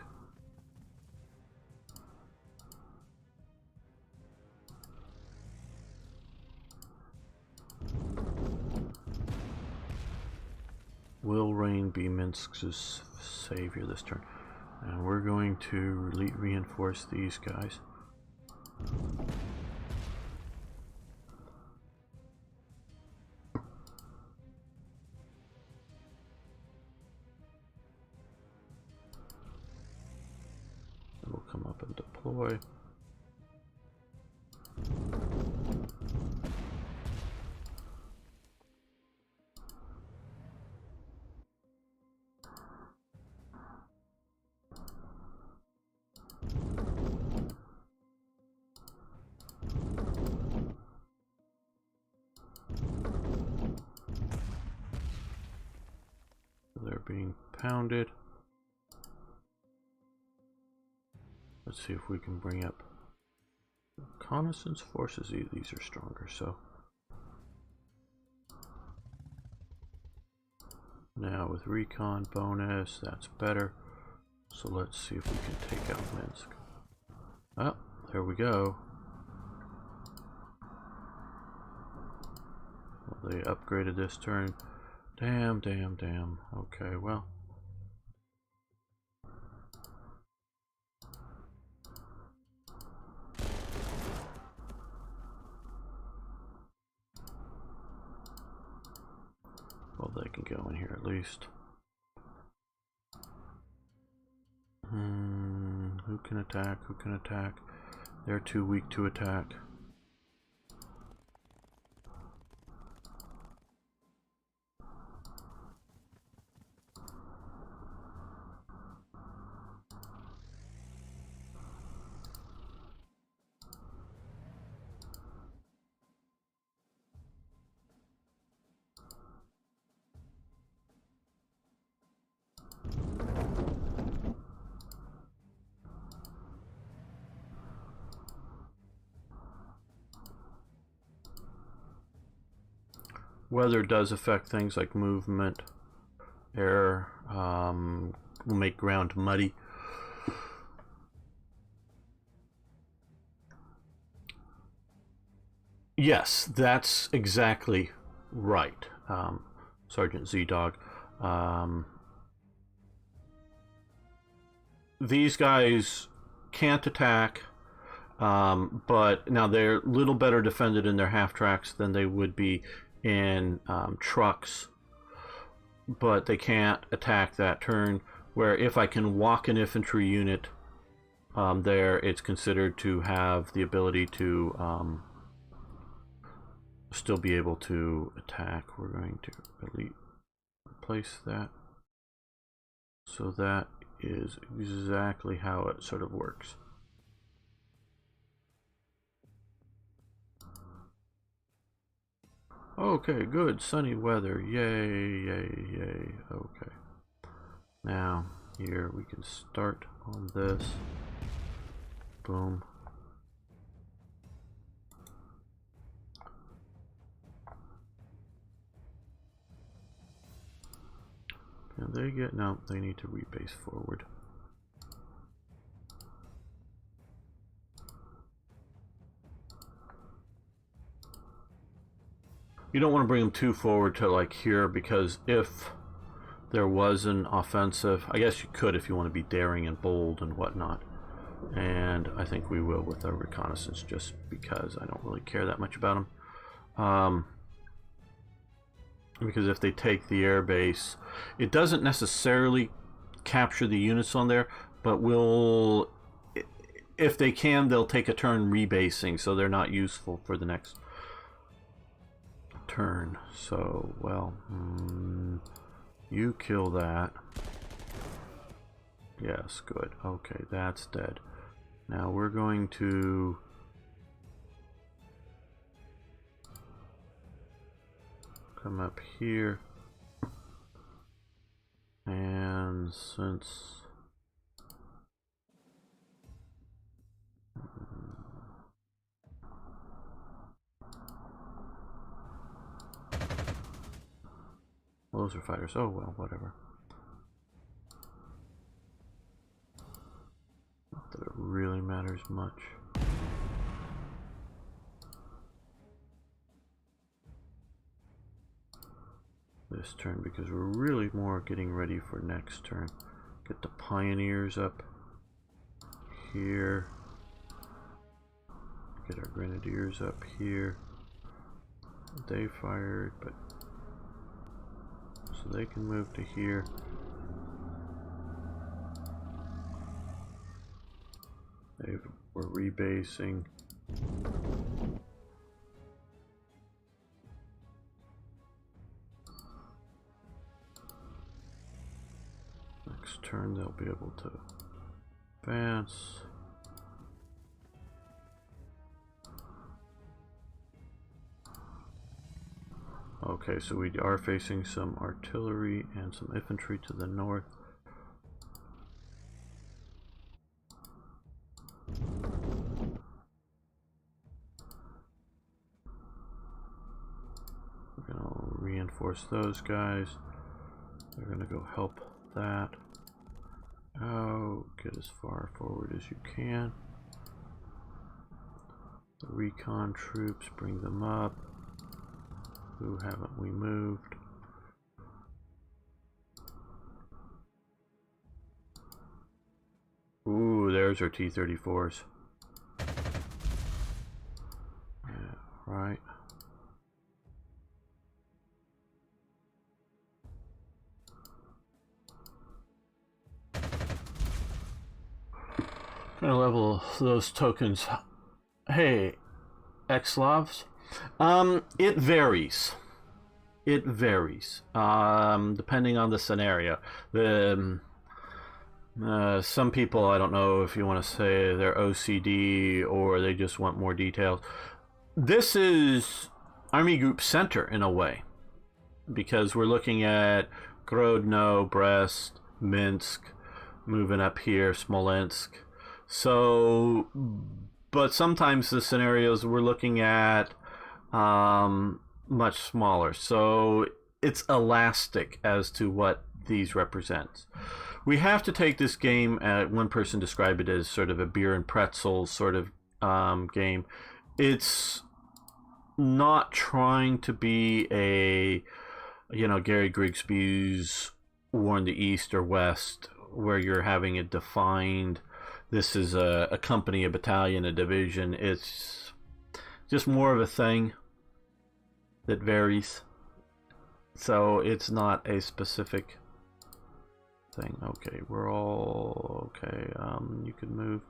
Will rain be Minsk's savior this turn? And we're going to reinforce these guys. We'll come up and deploy. being pounded. Let's see if we can bring up reconnaissance forces. These are stronger, so now with recon bonus, that's better. So let's see if we can take out Minsk. Oh, there we go. Well, they upgraded this turn. Damn. Okay, well. Well, they can go in here at least. Who can attack? Who can attack? They're too weak to attack. Weather does affect things like movement, air, will make ground muddy. Yes, that's exactly right, Sergeant Z-Dog. These guys can't attack, but now they're a little better defended in their half-tracks than they would be in trucks, but they can't attack that turn, where if I can walk an infantry unit there, it's considered to have the ability to still be able to attack. We're going to replace that. So that is exactly how it sort of works. Okay, good. Sunny weather. Yay. Okay. Now, here we can start on this. Boom. Can they get... No, they need to rebase forward. You don't want to bring them too forward to like here, because if there was an offensive, I guess you could if you want to be daring and bold and whatnot. And I think we will with our reconnaissance, just because I don't really care that much about them. Because if they take the air base, it doesn't necessarily capture the units on there, but will, if they can, they'll take a turn rebasing, so they're not useful for the next turn. So, well, you kill that. Yes, good. Okay, that's dead. Now we're going to come up here, and since well, those are fighters. Oh well, whatever. Not that it really matters much. This turn, because we're really more getting ready for next turn. Get the pioneers up here. Get our grenadiers up here. They fired, but so they can move to here. We're rebasing. Next turn they'll be able to advance. Okay, so we are facing some artillery and some infantry to the north. We're going to reinforce those guys. They're going to go help that. Oh, get as far forward as you can. The recon troops, bring them up. Who haven't we moved? Ooh, there's our T-34s. Yeah, right. Gonna level those tokens. Hey, X-Slavs. It varies. It varies. Depending on the scenario. Some people, I don't know if you want to say they're OCD or they just want more details. This is Army Group Center in a way, because we're looking at Grodno, Brest, Minsk, moving up here, Smolensk. So, but sometimes the scenarios we're looking at much smaller. So it's elastic as to what these represent. We have to take this game, one person described it as sort of a beer and pretzels sort of game. It's not trying to be a, Gary Grigsby's War in the East or West, where you're having it defined. This is a company, a battalion, a division. It's just more of a thing that varies. So it's not a specific thing. Okay, we're all okay. You can move.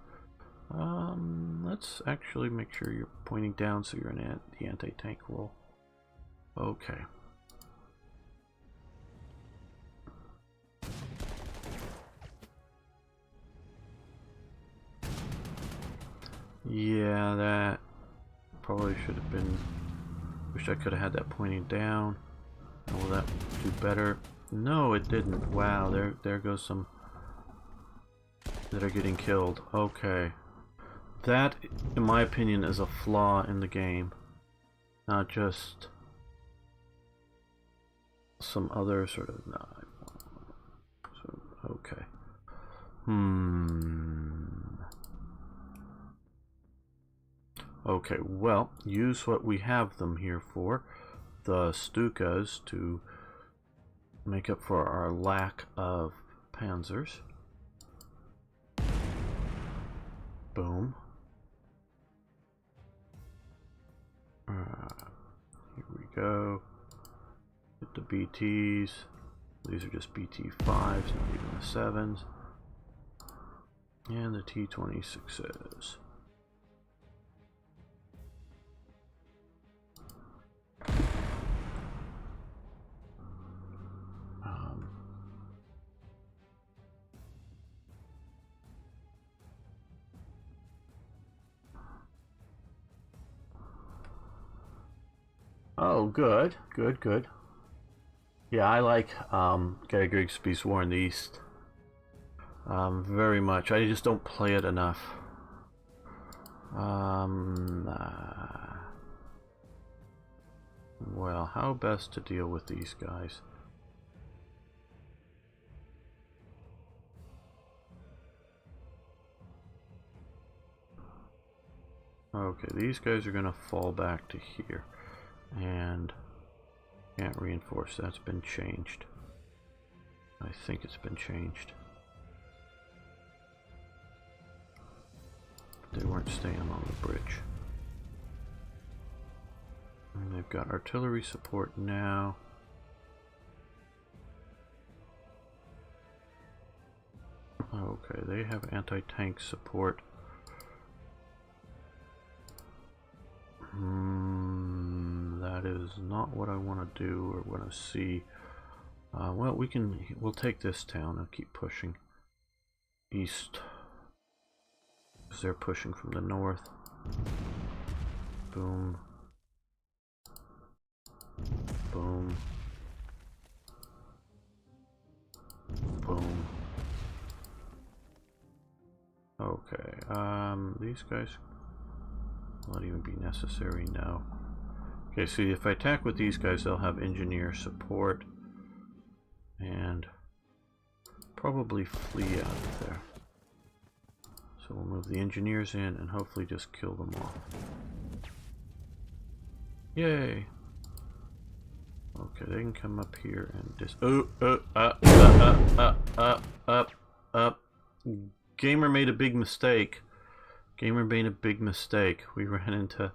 Let's actually make sure you're pointing down so you're in the anti-tank role. Okay. Yeah, that probably should have been. Wish I could have had that pointing down. Will that do better? No, it didn't. Wow, there goes some that are getting killed. Okay. That, in my opinion, is a flaw in the game. Not just some other sort of... No. So, okay. Okay, well, use what we have them here for. The Stukas to make up for our lack of Panzers. Boom. Here we go. Get the BTs. These are just BT5s, not even the 7s. And the T26s. Oh, good, good, good. Yeah, I like Gary Grigsby's War in the East very much. I just don't play it enough. Well, how best to deal with these guys? Okay, these guys are gonna fall back to here. And can't reinforce. That's been changed. I think it's been changed. They weren't staying on the bridge. And they've got artillery support now. Okay, they have anti-tank support. That is not what I want to do or want to see. Well, we'll take this town and keep pushing east. Because they're pushing from the north. Boom. Boom. Boom. Okay, these guys will not even be necessary now. Okay, so if I attack with these guys, they'll have engineer support and probably flee out of there. So we'll move the engineers in and hopefully just kill them all. Yay! Okay, they can come up here and just up. Gamer made a big mistake. Gamer made a big mistake. We ran into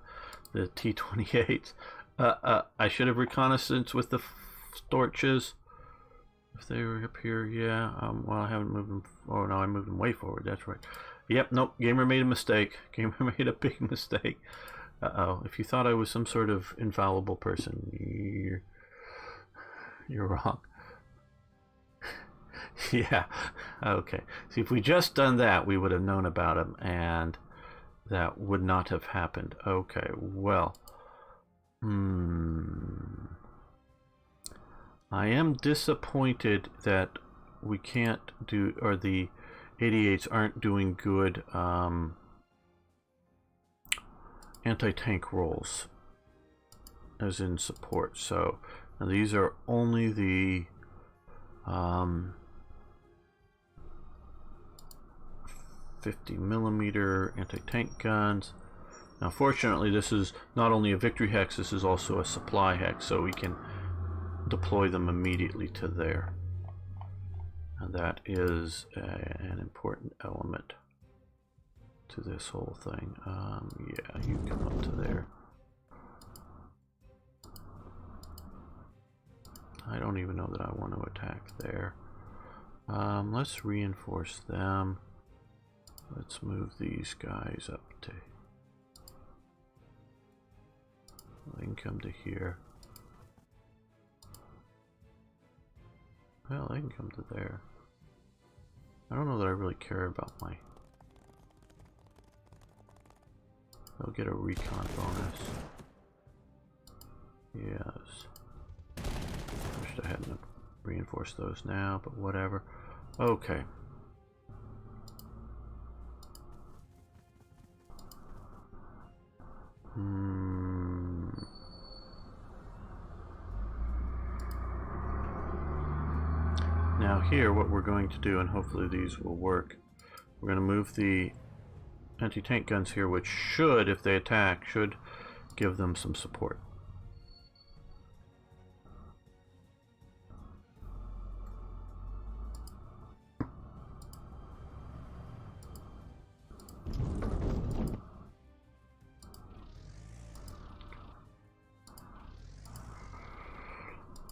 the T-28s. I should have reconnaissance with the torches. If they were up here, yeah. Well, I haven't moved them. Oh no, I moved them way forward. That's right. Yep. Nope. Gamer made a mistake. Gamer made a big mistake. Uh-oh. If you thought I was some sort of infallible person, you're wrong. Yeah. Okay. See, if we just done that, we would have known about him, and that would not have happened. Okay. Well. I am disappointed that we can't do, or the 88s aren't doing good anti-tank rolls, as in support. So now these are only the 50mm anti-tank guns. Now fortunately this is not only a victory hex, this is also a supply hex, so we can deploy them immediately to there. And that is an important element to this whole thing. Yeah, you come up to there. I don't even know that I want to attack there. Let's reinforce them. Let's move these guys up to... They can come to here. Well, they can come to there. I don't know that I really care about my... They'll get a recon bonus. Yes. Wish I hadn't reinforced those now, but whatever. Okay. Now here, what we're going to do, and hopefully these will work, we're going to move the anti-tank guns here, which should, if they attack, should give them some support.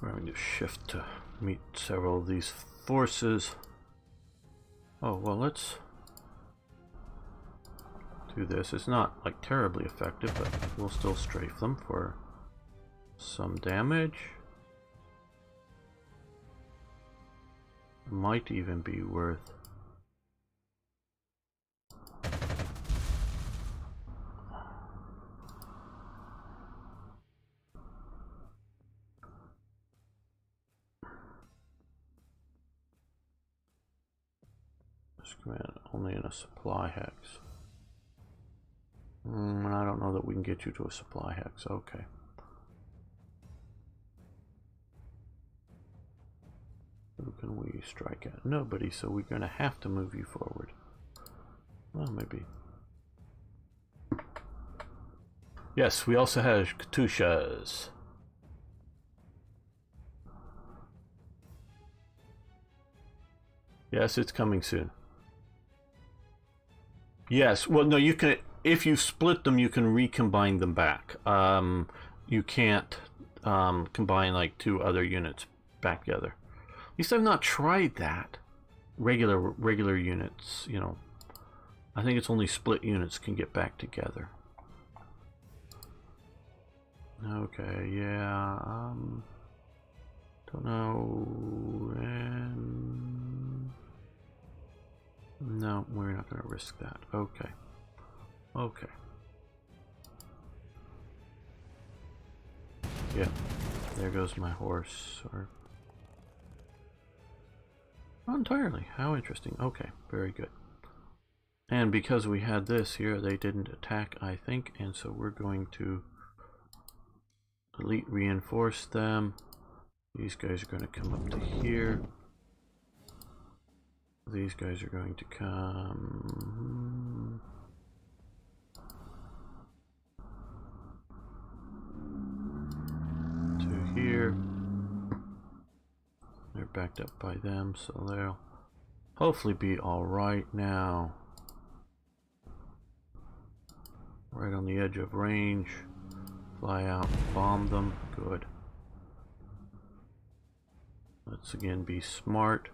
We're going to shift to meet several of these forces. Oh, well, let's do this. It's not like terribly effective, but we'll still strafe them for some damage. Might even be worth... only in a supply hex. I don't know that we can get you to a supply hex. Okay. Who can we strike at? Nobody, so we're going to have to move you forward. Well, maybe. Yes, we also have Katyushas. Yes, it's coming soon. Yes, well, no, you can, if you split them, you can recombine them back. You can't combine like two other units back together. At least I've not tried that. Regular units, you know. I think it's only split units can get back together. Okay, yeah, don't know, and... No, we're not going to risk that. Okay. Okay. Yeah, there goes my horse. Or not entirely. How interesting. Okay, very good. And because we had this here, they didn't attack, I think, and so we're going to elite reinforce them. These guys are going to come up to here. These guys are going to come to here. They're backed up by them, so they'll hopefully be all right now. Right on the edge of range. Fly out, bomb them. Good. Let's again be smart.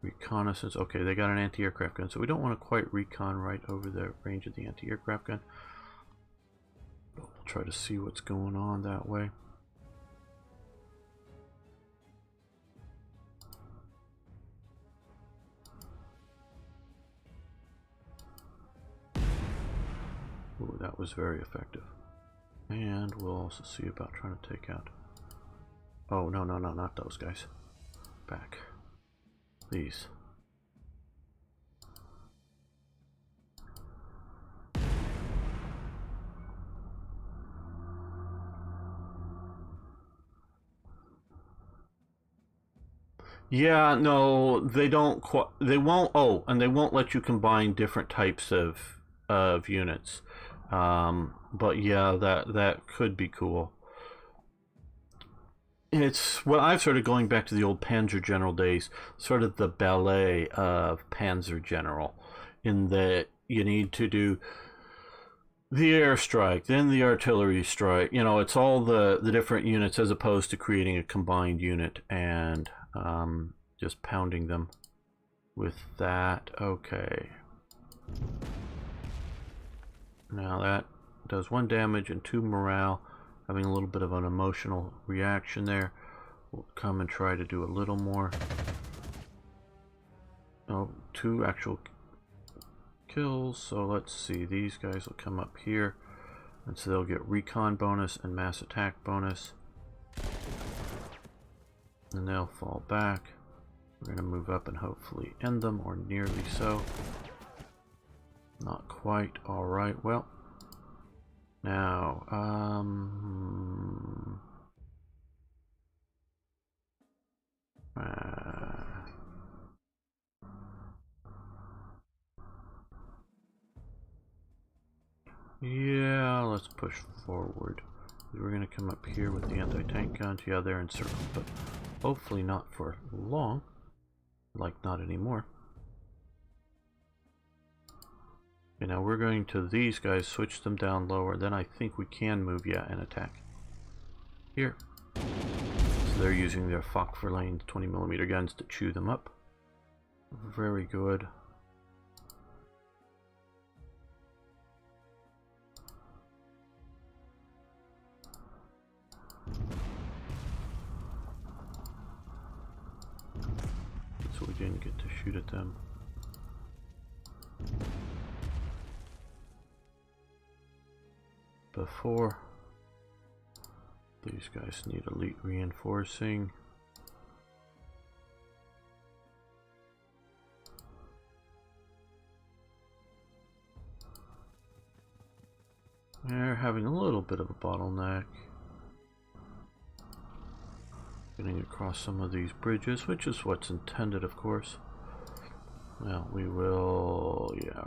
Reconnaissance. Okay, they got an anti-aircraft gun, so we don't want to quite recon right over the range of the anti-aircraft gun. But we'll try to see what's going on that way. Ooh, that was very effective. And we'll also see about trying to take out... Oh, no, no, no, not those guys. Back. These. Yeah, no, they don't they won't, oh, and they won't let you combine different types of units. But yeah, that could be cool. It's, well, I've started going back to the old Panzer General days, sort of the ballet of Panzer General, in that you need to do the airstrike, then the artillery strike. You know, it's all the different units as opposed to creating a combined unit and just pounding them with that. Okay. Now that does 1 damage and 2 morale. Having a little bit of an emotional reaction there. We'll come and try to do a little more. Oh, 2 actual kills. So let's see. These guys will come up here. And so they'll get recon bonus and mass attack bonus. And they'll fall back. We're going to move up and hopefully end them, or nearly so. Not quite. Alright, well. Now, yeah, let's push forward. We're going to come up here with the anti-tank guns. Yeah, they're encircled, but hopefully not for long. Like, not anymore. Okay, now we're going to these guys, switch them down lower. Then I think we can move, yeah, and attack. Here. So they're using their Fock Verlaine 20mm guns to chew them up. Very good. So we didn't get to shoot at them. Before. These guys need elite reinforcing. They're having a little bit of a bottleneck. Getting across some of these bridges, which is what's intended, of course. Well, we will, yeah,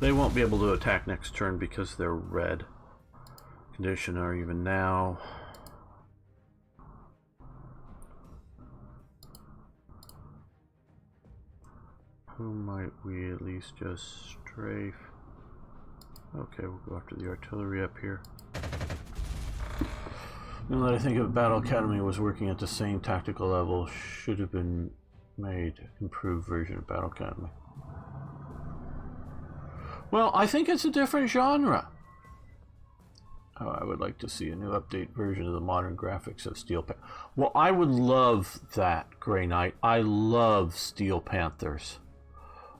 they won't be able to attack next turn because they're red condition, or even now. Who might we at least just strafe? Okay, we'll go after the artillery up here. Now that I think of Battle Academy was working at the same tactical level, should have been made improved version of Battle Academy. Well, I think it's a different genre. Oh, I would like to see a new update version of the modern graphics of Steel Panther. Well, I would love that, Grey Knight. I love Steel Panthers.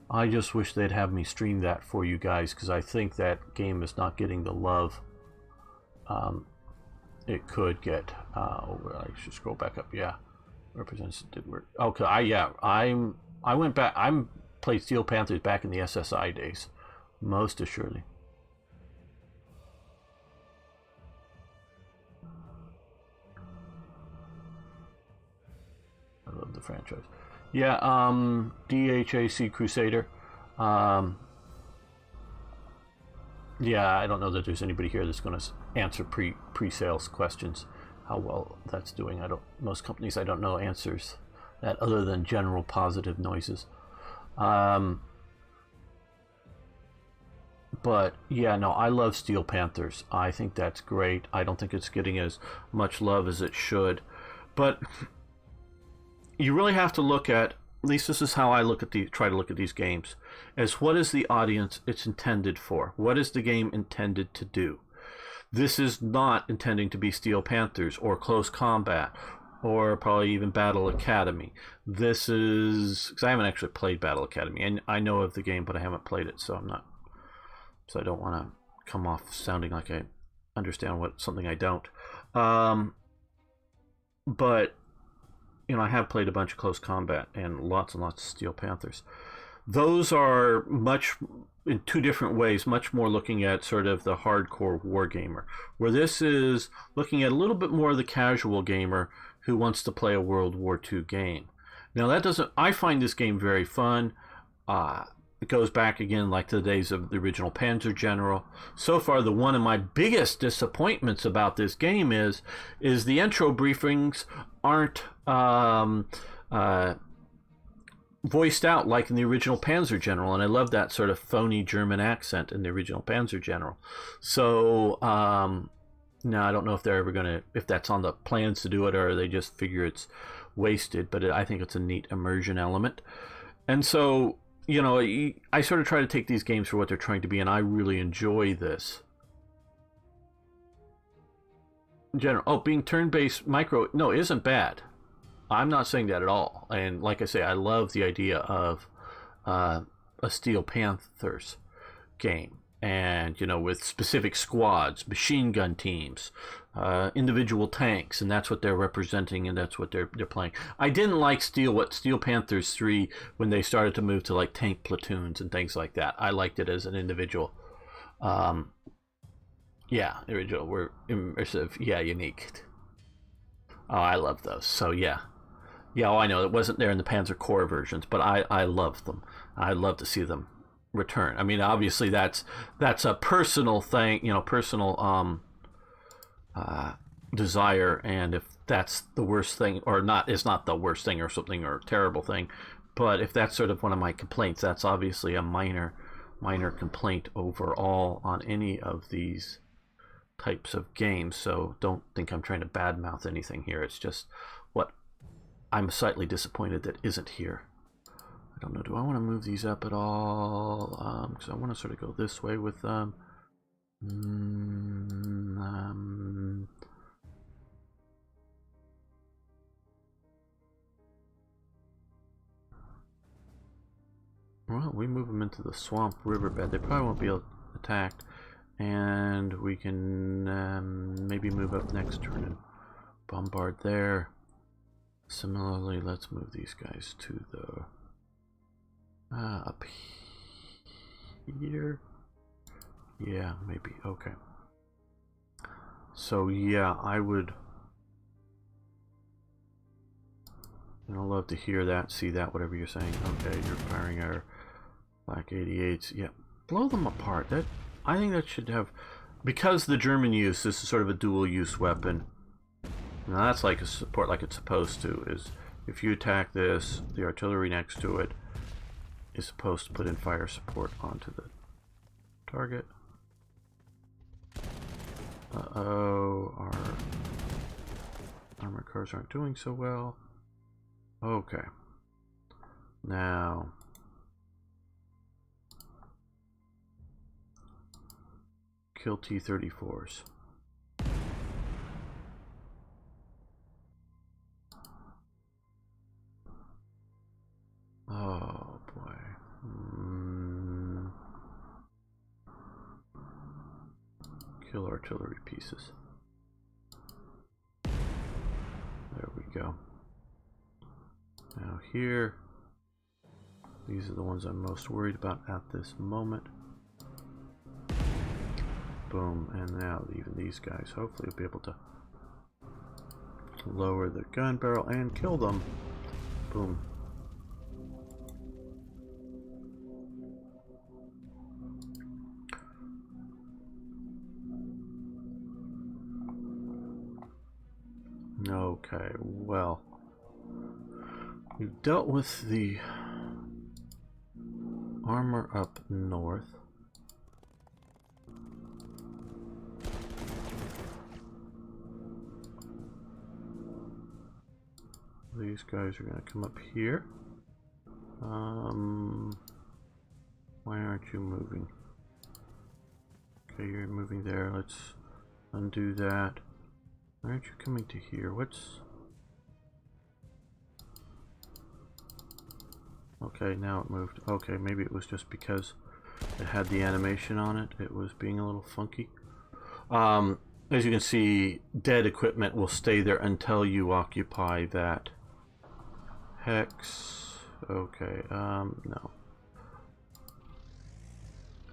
I just wish they'd have me stream that for you guys, because I think that game is not getting the love it could get. I should scroll back up. Yeah, represents did work. Okay, I went back. I'm played Steel Panthers back in the SSI days, most assuredly. I love the franchise. Yeah, DHAC Crusader. Yeah, I don't know that there's anybody here that's going to answer pre-sales questions. How well that's doing, I don't. Most companies I don't know answers that other than general positive noises. But yeah, no, I love Steel Panthers. I think that's great. I don't think it's getting as much love as it should, but you really have to look at least this is how I try to look at these games, as what is the audience it's intended for? What is the game intended to do? This is not intending to be Steel Panthers or Close Combat or probably even Battle Academy. This is because I haven't actually played Battle Academy, and I know of the game, but I haven't played it, so I don't want to come off sounding like I understand something I don't. But I have played a bunch of Close Combat and lots of Steel Panthers. Those are much, in two different ways, much more looking at sort of the hardcore war gamer, where this is looking at a little bit more of the casual gamer who wants to play a World War II game. Now I find this game very fun. It goes back again like to the days of the original Panzer General. So far, one of my biggest disappointments about this game is the intro briefings aren't voiced out like in the original Panzer General, and I love that sort of phony German accent in the original Panzer General. So no, I don't know if they're ever gonna, if that's on the plans to do it, or they just figure it's wasted. But I think it's a neat immersion element, and so. I sort of try to take these games for what they're trying to be, and I really enjoy this. In general, being turn-based micro, no, it isn't bad. I'm not saying that at all. And like I say, I love the idea of a Steel Panthers game. And, with specific squads, machine gun teams, individual tanks, and that's what they're representing, and that's what they're playing. I didn't like Steel Panthers 3 when they started to move to like tank platoons and things like that. I liked it as an individual. Original, we're immersive, unique. Oh, I love those. So yeah. Oh, I know it wasn't there in the Panzer Corps versions, but I love them. I love to see them return. I mean, obviously that's a personal thing, personal desire, and if that's the worst thing or not, it's not the worst thing or something or terrible thing, but if that's sort of one of my complaints, that's obviously a minor complaint overall on any of these types of games. So don't think I'm trying to badmouth anything here. It's just what I'm slightly disappointed that isn't here. I don't know, do I want to move these up at all? Because I want to sort of go this way with them. Well, we move them into the swamp riverbed. They probably won't be attacked. And we can maybe move up next turn and bombard there. Similarly, let's move these guys to the... up here. Yeah, maybe. Okay. So yeah, I would love to hear that, see that, whatever you're saying. Okay, you're firing our Black 88s. Yeah, blow them apart. I think that should have, because the German use, this is sort of a dual use weapon. Now that's like a support like it's supposed to, is if you attack this, the artillery next to it is supposed to put in fire support onto the target. Uh-oh, our armored cars aren't doing so well. Okay. Now, kill T-34s. Kill artillery pieces. There we go. Now here, these are the ones I'm most worried about at this moment. Boom, and now even these guys, hopefully will be able to lower the gun barrel and kill them. Boom. Okay, well, we've dealt with the armor up north. These guys are going to come up here. Why aren't you moving? Okay, you're moving there. Let's undo that. Why aren't you coming to here? What's... Okay, now it moved. Okay, maybe it was just because it had the animation on it. It was being a little funky. As you can see, dead equipment will stay there until you occupy that hex. Okay, no.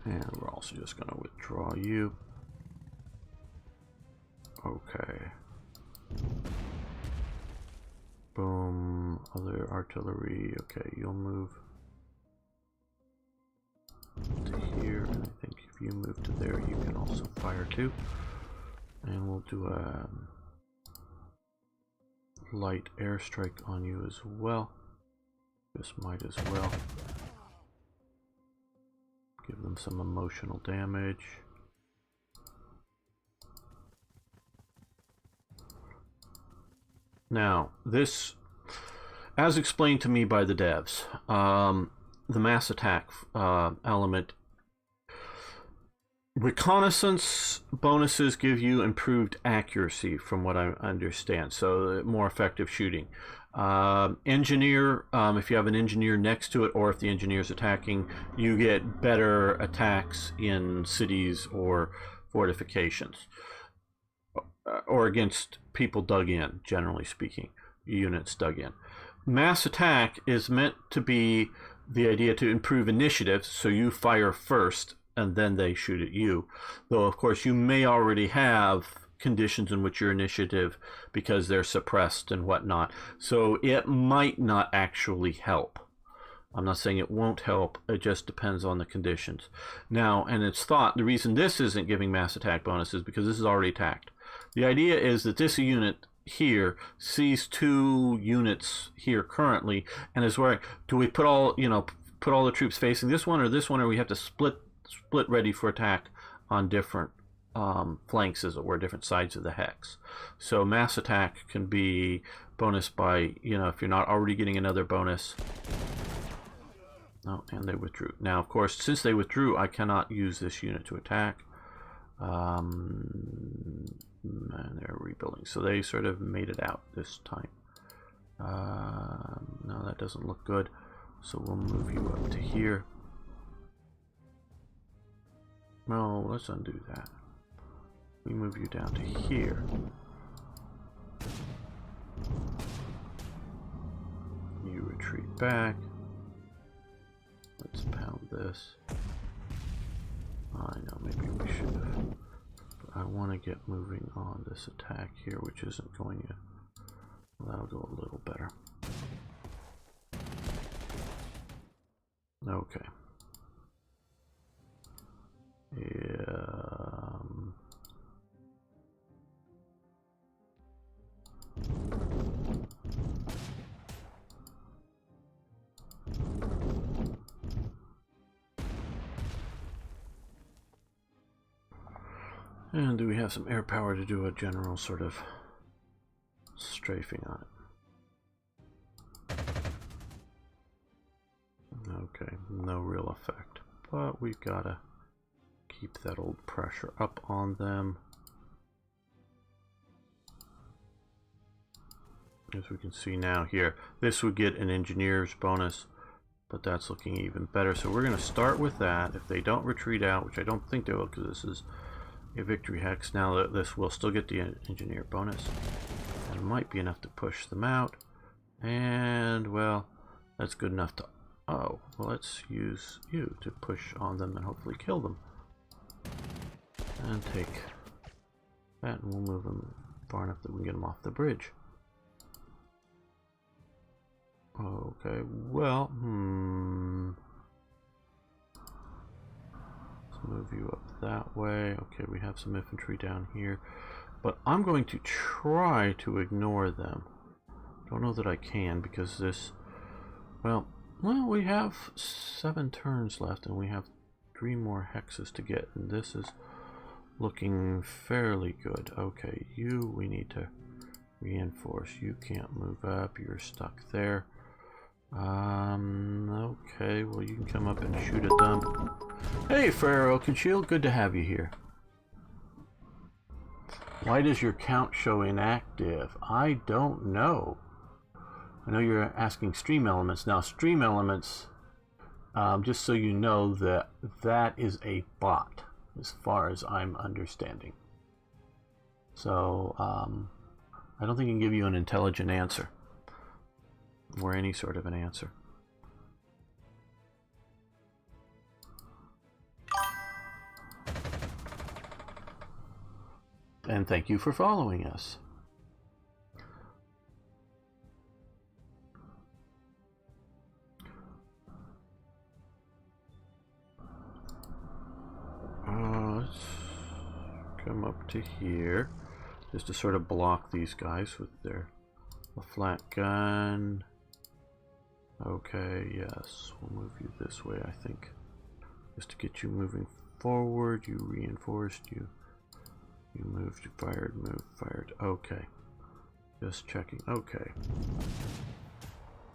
And we're also just going to withdraw you. Okay. Boom. Other artillery. Okay, you'll move to here. And I think if you move to there, you can also fire too. And we'll do a light airstrike on you as well. This might as well give them some emotional damage. Now, this, as explained to me by the devs, the mass attack element, reconnaissance bonuses give you improved accuracy from what I understand, so more effective shooting. Engineer, if you have an engineer next to it, or if the engineer is attacking, you get better attacks in cities or fortifications. Or against people dug in, generally speaking, units dug in. Mass attack is meant to be the idea to improve initiative, so you fire first and then they shoot at you. Though, of course, you may already have conditions in which your initiative, because they're suppressed and whatnot, so it might not actually help. I'm not saying it won't help, it just depends on the conditions. Now, and it's thought, the reason this isn't giving mass attack bonuses is because this is already attacked. The idea is that this unit here sees two units here currently and is worrying, do we put all, put all the troops facing this one, or we have to split ready for attack on different flanks, as it were, different sides of the hex. So mass attack can be bonus by, if you're not already getting another bonus. Oh, and they withdrew. Now, of course, since they withdrew, I cannot use this unit to attack. And they're rebuilding, so they sort of made it out this time. No, that doesn't look good, so we'll move you up to here. No, let's undo that. We move you down to here. You retreat back. Let's pound this. I know, maybe we should have. I want to get moving on this attack here, which isn't going to... That'll go a little better. Okay. And do we have some air power to do a general sort of strafing on it? Okay, no real effect. But we've got to keep that old pressure up on them. As we can see now here, this would get an engineer's bonus, but that's looking even better. So we're going to start with that. If they don't retreat out, which I don't think they will, because this is a victory hex. Now that this will still get the engineer bonus. And it might be enough to push them out. And, well, that's good enough to... Oh, well, let's use you to push on them and hopefully kill them. And take that, and we'll move them far enough that we can get them off the bridge. Okay, well, let's move you up that way. Okay, we have some infantry down here, but I'm going to try to ignore them. Don't know that I can, because this, well, we have 7 turns left, and we have 3 more hexes to get, and this is looking fairly good. Okay, you, we need to reinforce. You can't move up, you're stuck there. Okay, well, you can come up and shoot at them. Hey, Pharaoh Oakenshield, good to have you here. Why does your count show inactive? I don't know. I know you're asking Stream Elements. Now, Stream Elements, just so you know, that is a bot, as far as I'm understanding. So, I don't think I can give you an intelligent answer. Or any sort of an answer. And thank you for following us. Let's come up to here, just to sort of block these guys with their flat gun. Okay, yes, we'll move you this way, I think. Just to get you moving forward. You reinforced, you moved, you fired, moved, fired. Okay. Just checking. Okay.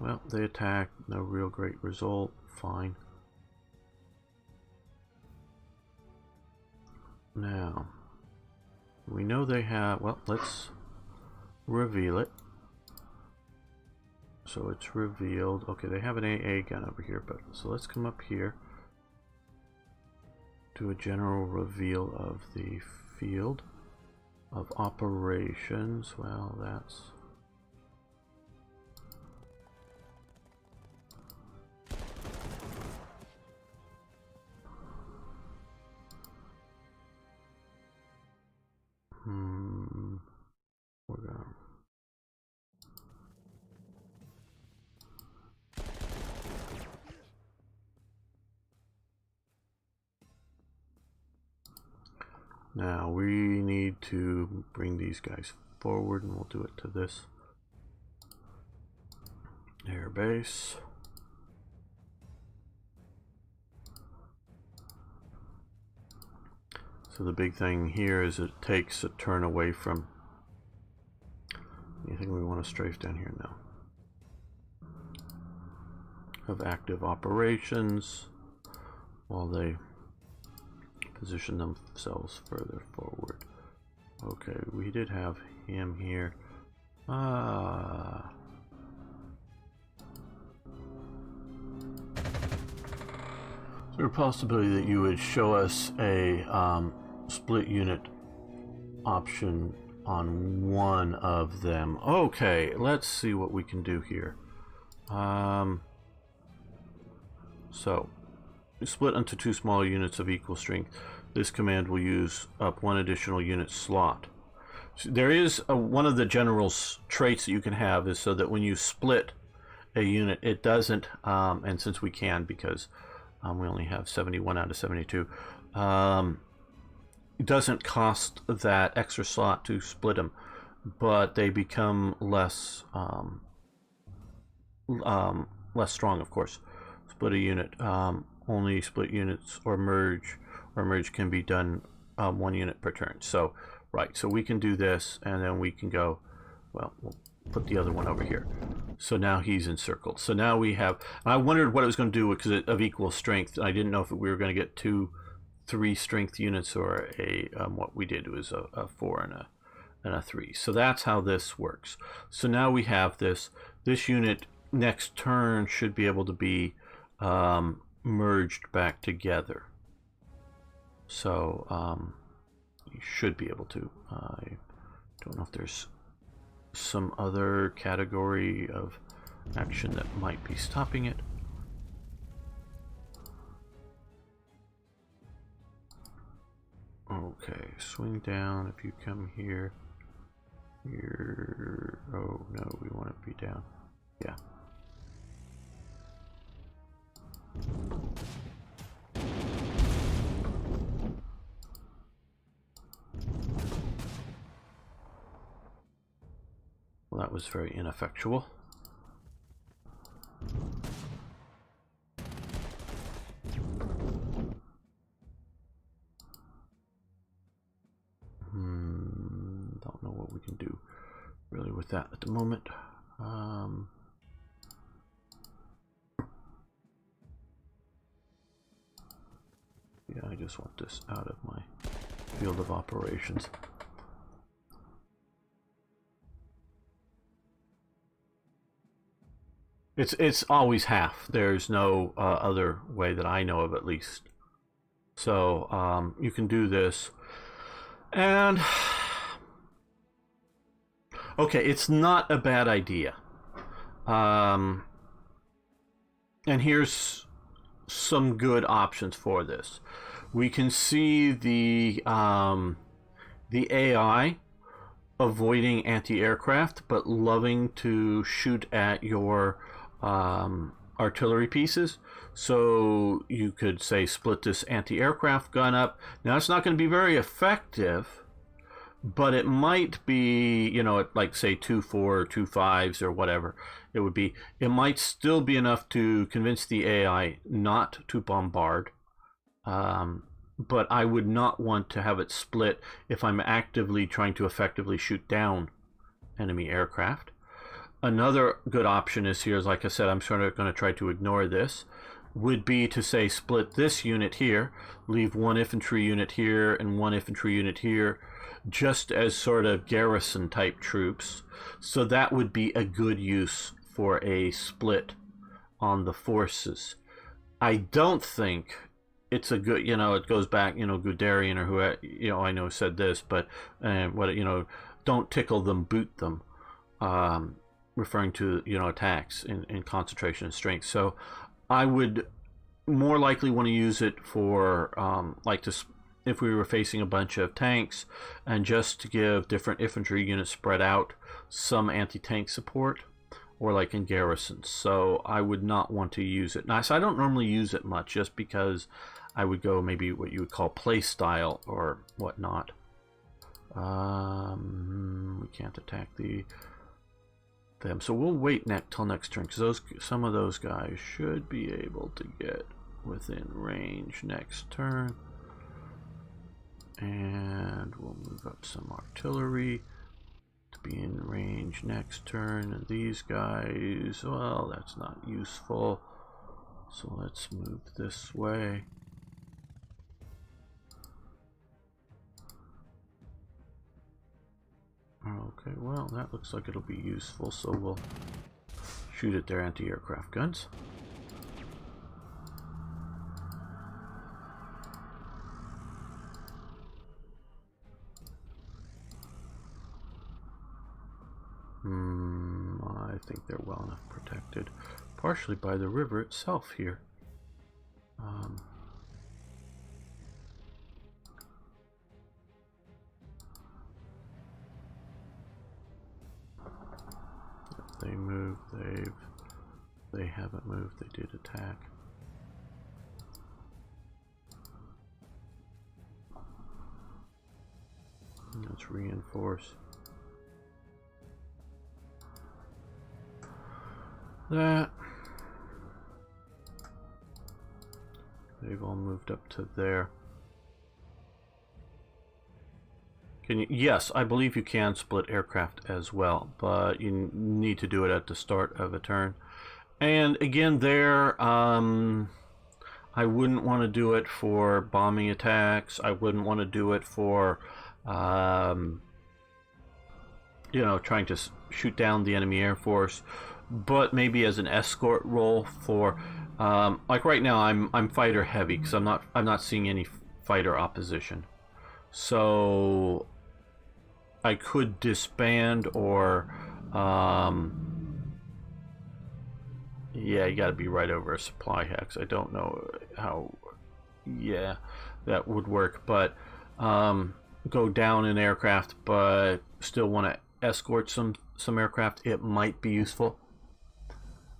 Well, they attacked. No real great result. Fine. Now, we know they have... Well, let's reveal it. So it's revealed. Okay, they have an AA gun over here, but so let's come up here. Do a general reveal of the field of operations. Well, that's... We're gonna... Now we need to bring these guys forward, and we'll do it to this air base. So the big thing here is it takes a turn away from anything we want to strafe down here now. Of active operations while they position themselves further forward. Okay, we did have him here. Is there a possibility that you would show us a split unit option on one of them? Okay, let's see what we can do here. So split into 2 smaller units of equal strength. This command will use up 1 additional unit slot. So there is one of the general traits that you can have is so that when you split a unit, it doesn't, and since we can, because we only have 71 out of 72, it doesn't cost that extra slot to split them, but they become less less strong, of course. Split a unit. Only split units or merge can be done 1 unit per turn. So, right, so we can do this, and then we can go, well, we'll put the other one over here. So now he's encircled. So now we have, and I wondered what it was going to do because of equal strength. I didn't know if we were going to get 3 strength units or a, what we did was a 4 and a 3. So that's how this works. So now we have this unit next turn should be able to be merged back together. So you should be able to. I don't know if there's some other category of action that might be stopping it. Okay, swing down if you come here. Here. Oh no, we want to be down. Yeah. Well, that was very ineffectual. Don't know what we can do really with that at the moment. Yeah, I just want this out of my field of operations. It's always half. There's no other way that I know of, at least. So you can do this, and okay, it's not a bad idea. And here's some good options for this. We can see the AI avoiding anti-aircraft, but loving to shoot at your artillery pieces. So you could say split this anti-aircraft gun up. Now it's not going to be very effective, but it might be, you know, at like say 2-4 or 2-5s or whatever it would be. It might still be enough to convince the AI not to bombard. But I would not want to have it split if I'm actively trying to effectively shoot down enemy aircraft. Another good option is here, like I said, I'm sort of going to try to ignore this, would be to say split this unit here, leave one infantry unit here and one infantry unit here, just as sort of garrison type troops. So that would be a good use for a split on the forces. I don't think it's a good, you know, it goes back, you know, Guderian or who, you know, I know said this, but what, you know, don't tickle them, boot them, referring to, you know, attacks in concentration and strength. So I would more likely want to use it for like this, if we were facing a bunch of tanks, and just to give different infantry units spread out some anti-tank support, or like in garrisons. So I would not want to use it. Now, so I don't normally use it much, just because I would go maybe what you would call play style or whatnot. We can't attack them, so we'll wait till next turn, because some of those guys should be able to get within range next turn. And we'll move up some artillery to be in range next turn. And these guys, well, that's not useful, so let's move this way. Okay, well, that looks like it'll be useful, so we'll shoot at their anti-aircraft guns. I think they're well enough protected, partially by the river itself here. They moved, they haven't moved, they did attack. Let's reinforce that. They've all moved up to there. Can you? Yes, I believe you can split aircraft as well, but you need to do it at the start of a turn. And again, there, I wouldn't want to do it for bombing attacks. I wouldn't want to do it for, you know, trying to shoot down the enemy air force. But maybe as an escort role for, like right now, I'm fighter heavy because I'm not seeing any fighter opposition. So I could disband or yeah, you got to be right over a supply hex. I don't know how, yeah, that would work, but go down an aircraft, but still want to escort some aircraft. It might be useful.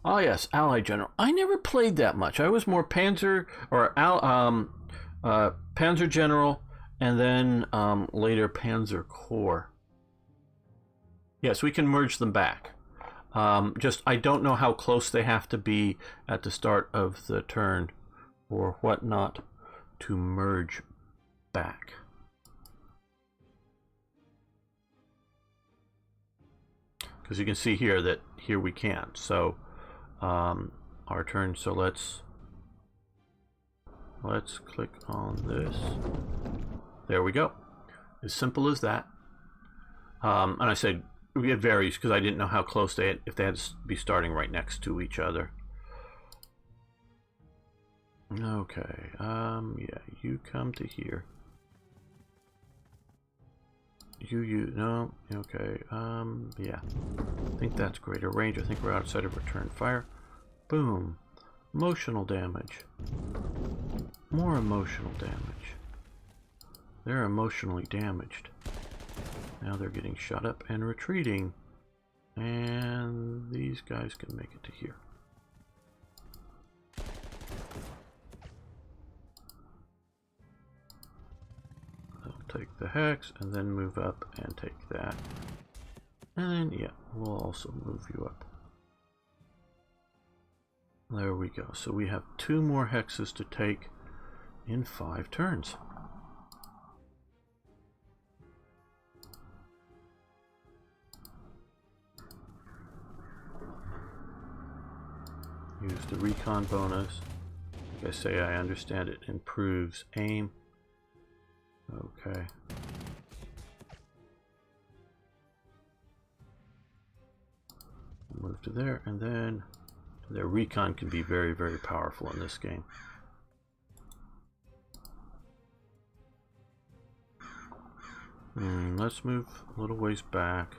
Oh yes, Allied General. I never played that much. I was more Panzer or Panzer General, and then later Panzer Corps. Yes, we can merge them back. Just I don't know how close they have to be at the start of the turn or whatnot to merge back. Because you can see here that here we can. So our turn. So let's click on this. There we go. As simple as that. And I said it varies because I didn't know how close they had, if they had to be starting right next to each other. Okay. Yeah, you come to here. You no. Okay. Yeah. I think that's greater range. I think we're outside of return fire. Boom. Emotional damage. More emotional damage. They're emotionally damaged. Now they're getting shot up and retreating. And these guys can make it to here. They'll take the hex and then move up and take that. And then, yeah, we'll also move you up. There we go. So we have 2 more hexes to take in 5 turns. Use the recon bonus. Like I say, I understand it improves aim. Okay. Move to there, and then their recon can be very, very powerful in this game. Let's move a little ways back.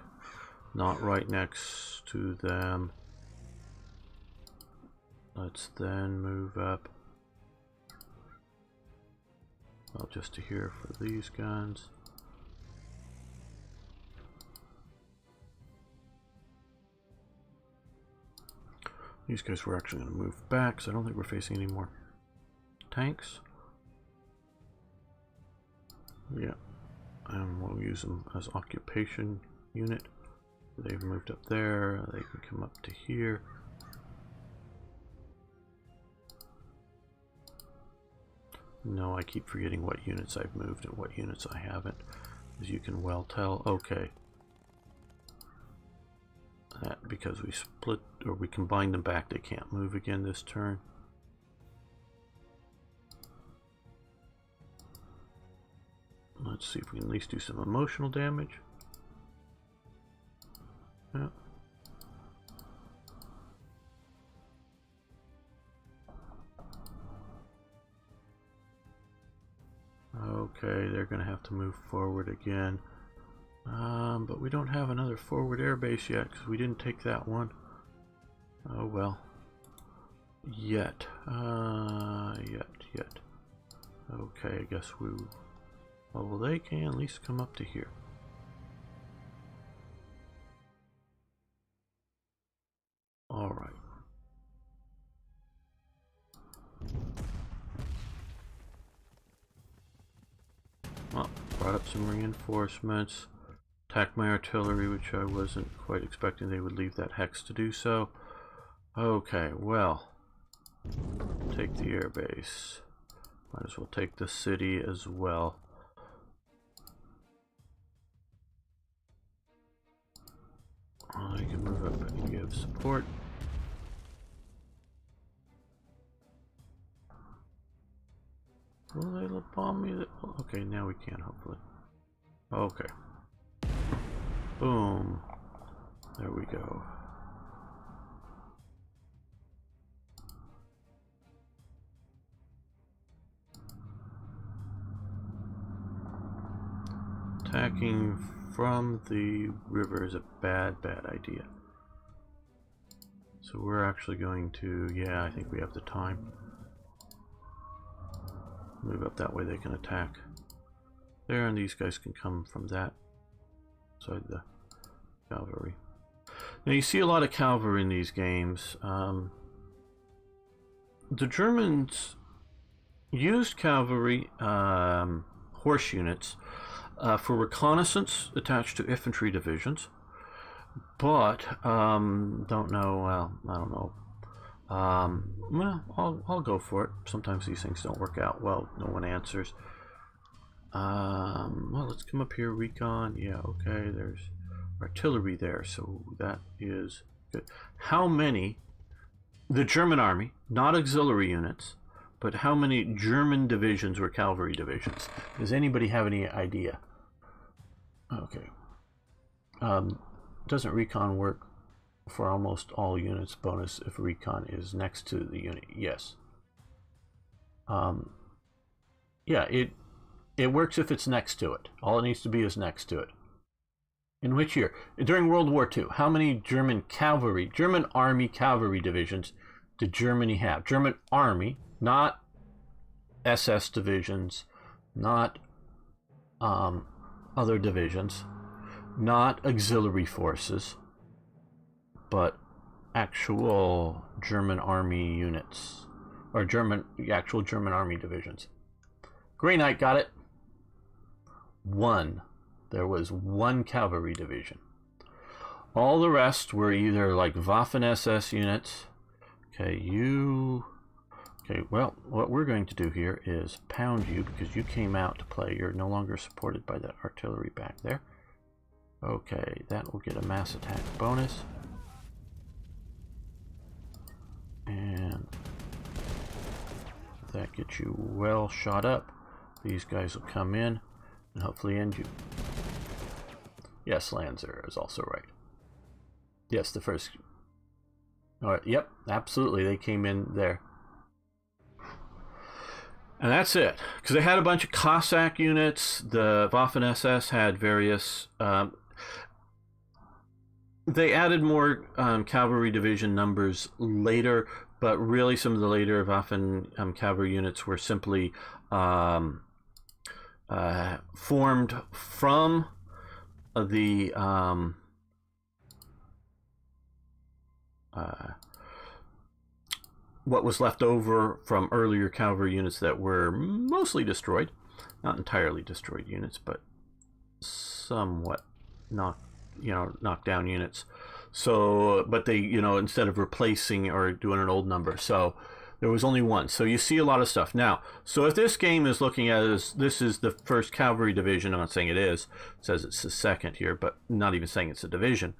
Not right next to them. Let's then move up. Well, just to here for these guns. These guys we're actually going to move back, so I don't think we're facing any more tanks. Yeah, and we'll use them as occupation unit. They've moved up there. They can come up to here. No, I keep forgetting what units I've moved and what units I haven't, as you can well tell. Okay. That because we split or we combined them back, they can't move again this turn. Let's see if we can at least do some emotional damage. Yeah. Okay, they're going to have to move forward again. But we don't have another forward airbase yet because we didn't take that one. Oh well. Yet. Yet. Okay, I guess we... Oh, well, they can at least come up to here. Alright. Well, brought up some reinforcements. Attacked my artillery, which I wasn't quite expecting they would leave that hex to do so. Okay, well. Take the airbase. Might as well take the city as well. I can move up and give support. Will they bomb me? Okay, now we can, hopefully. Okay. Boom. There we go. Attacking from the river is a bad idea. So we're actually going to, yeah, I think we have the time. Move up that way, they can attack there, and these guys can come from that side of the cavalry. Now you see a lot of cavalry in these games. The Germans used cavalry, horse units, for reconnaissance attached to infantry divisions, but don't know. Well, I don't know. Well, I'll go for it. Sometimes these things don't work out well. No one answers. Well, let's come up here. Recon. Yeah, okay. There's artillery there, so that is good. How many? The German army, not auxiliary units, but how many German divisions were cavalry divisions? Does anybody have any idea? Okay. Doesn't recon work for almost all units bonus if recon is next to the unit? Yes. Yeah, it works if it's next to it. All it needs to be is next to it. In which year? During World War II, how many German army cavalry divisions did Germany have? German army, not SS divisions, not other divisions, not auxiliary forces, but actual German army units, or actual German army divisions. Grey Knight got it. One. There was one cavalry division. All the rest were either like Waffen-SS units. Okay, okay, well, what we're going to do here is pound you because you came out to play. You're no longer supported by that artillery back there. Okay, that will get a mass attack bonus. And that gets you well shot up. These guys will come in and hopefully end you. Yes, Lanzer is also right. Yes, the first. All right, yep, absolutely. They came in there. And that's it. Because they had a bunch of Cossack units. The Waffen-SS had various. They added more cavalry division numbers later, but really some of the later Waffen cavalry units were simply formed from the what was left over from earlier cavalry units that were mostly destroyed, not entirely destroyed units, but somewhat knocked down units. So, but they, instead of replacing or doing an old number, so there was only one. So you see a lot of stuff. Now, so if this game is looking at as this is the first cavalry division, I'm not saying it is, it says it's the second here, but not even saying it's a division.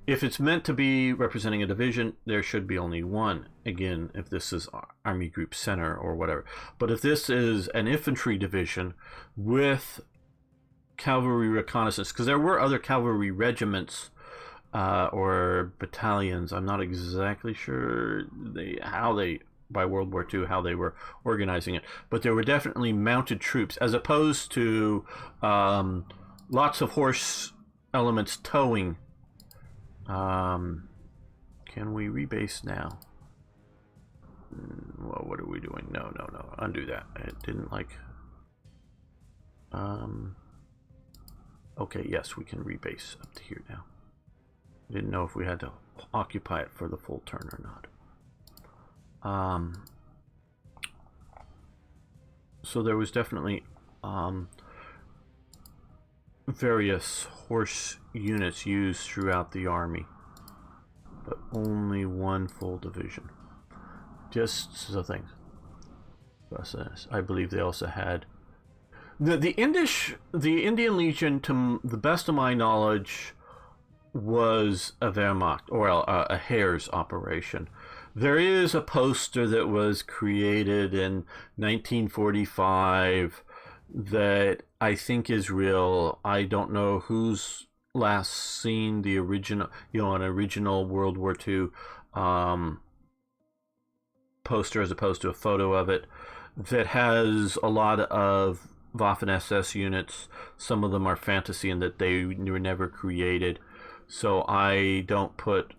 If it's meant to be representing a division, there should be only one. Again, if this is Army Group Center or whatever. But if this is an infantry division with cavalry reconnaissance, because there were other cavalry regiments or battalions, I'm not exactly sure by World War II, how they were organizing it. But there were definitely mounted troops, as opposed to lots of horse elements towing. Can we rebase now? Well, what are we doing? No. Undo that. It didn't like... Okay, yes, we can rebase up to here now. Didn't know if we had to occupy it for the full turn or not. So there was definitely various horse units used throughout the army, but only one full division. Just the things. I believe they also had the Indian Legion, to the best of my knowledge, was a Wehrmacht, or a Heer's operation. There is a poster that was created in 1945 that I think is real. I don't know who's last seen the original, an original World War II poster as opposed to a photo of it, that has a lot of Waffen-SS units. Some of them are fantasy in that they were never created. So I don't put,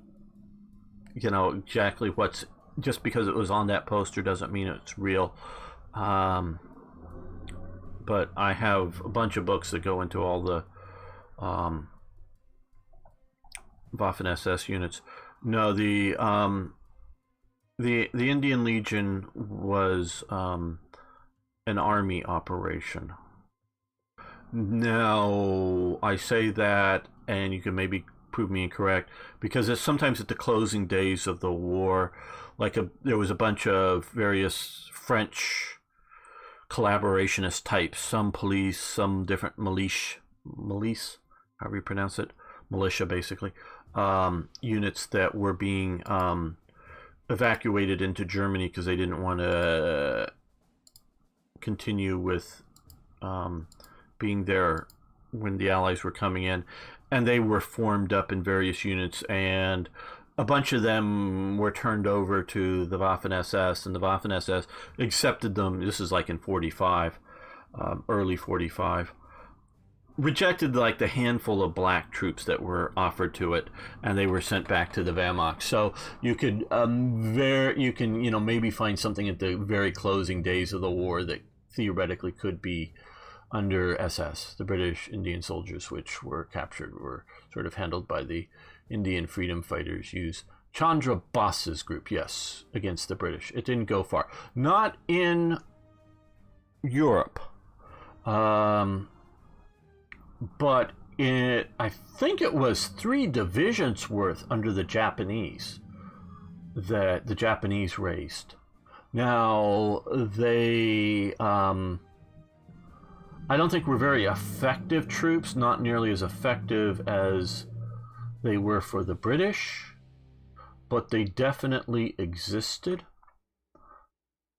exactly what's, just because it was on that poster doesn't mean it's real. But I have a bunch of books that go into all the Waffen-SS units. No, the Indian Legion was an army operation. Now, I say that, and you can maybe prove me incorrect, because it's sometimes at the closing days of the war, there was a bunch of various French collaborationist types, some police, some different militia, however you pronounce it, militia basically, units that were being evacuated into Germany because they didn't want to continue with being there when the Allies were coming in, and they were formed up in various units, and a bunch of them were turned over to the Waffen-SS, and the Waffen-SS accepted them. This is like in 45, early 45. Rejected like the handful of black troops that were offered to it, and they were sent back to the Wehrmacht. So you could maybe find something at the very closing days of the war that theoretically could be under SS. The British Indian soldiers which were captured were sort of handled by the Indian freedom fighters. Use Chandra Boss's group, yes, against the British. It didn't go far. Not in Europe. But I think it was 3 divisions worth under the Japanese that the Japanese raised. Now, they, I don't think were very effective troops, not nearly as effective as they were for the British, but they definitely existed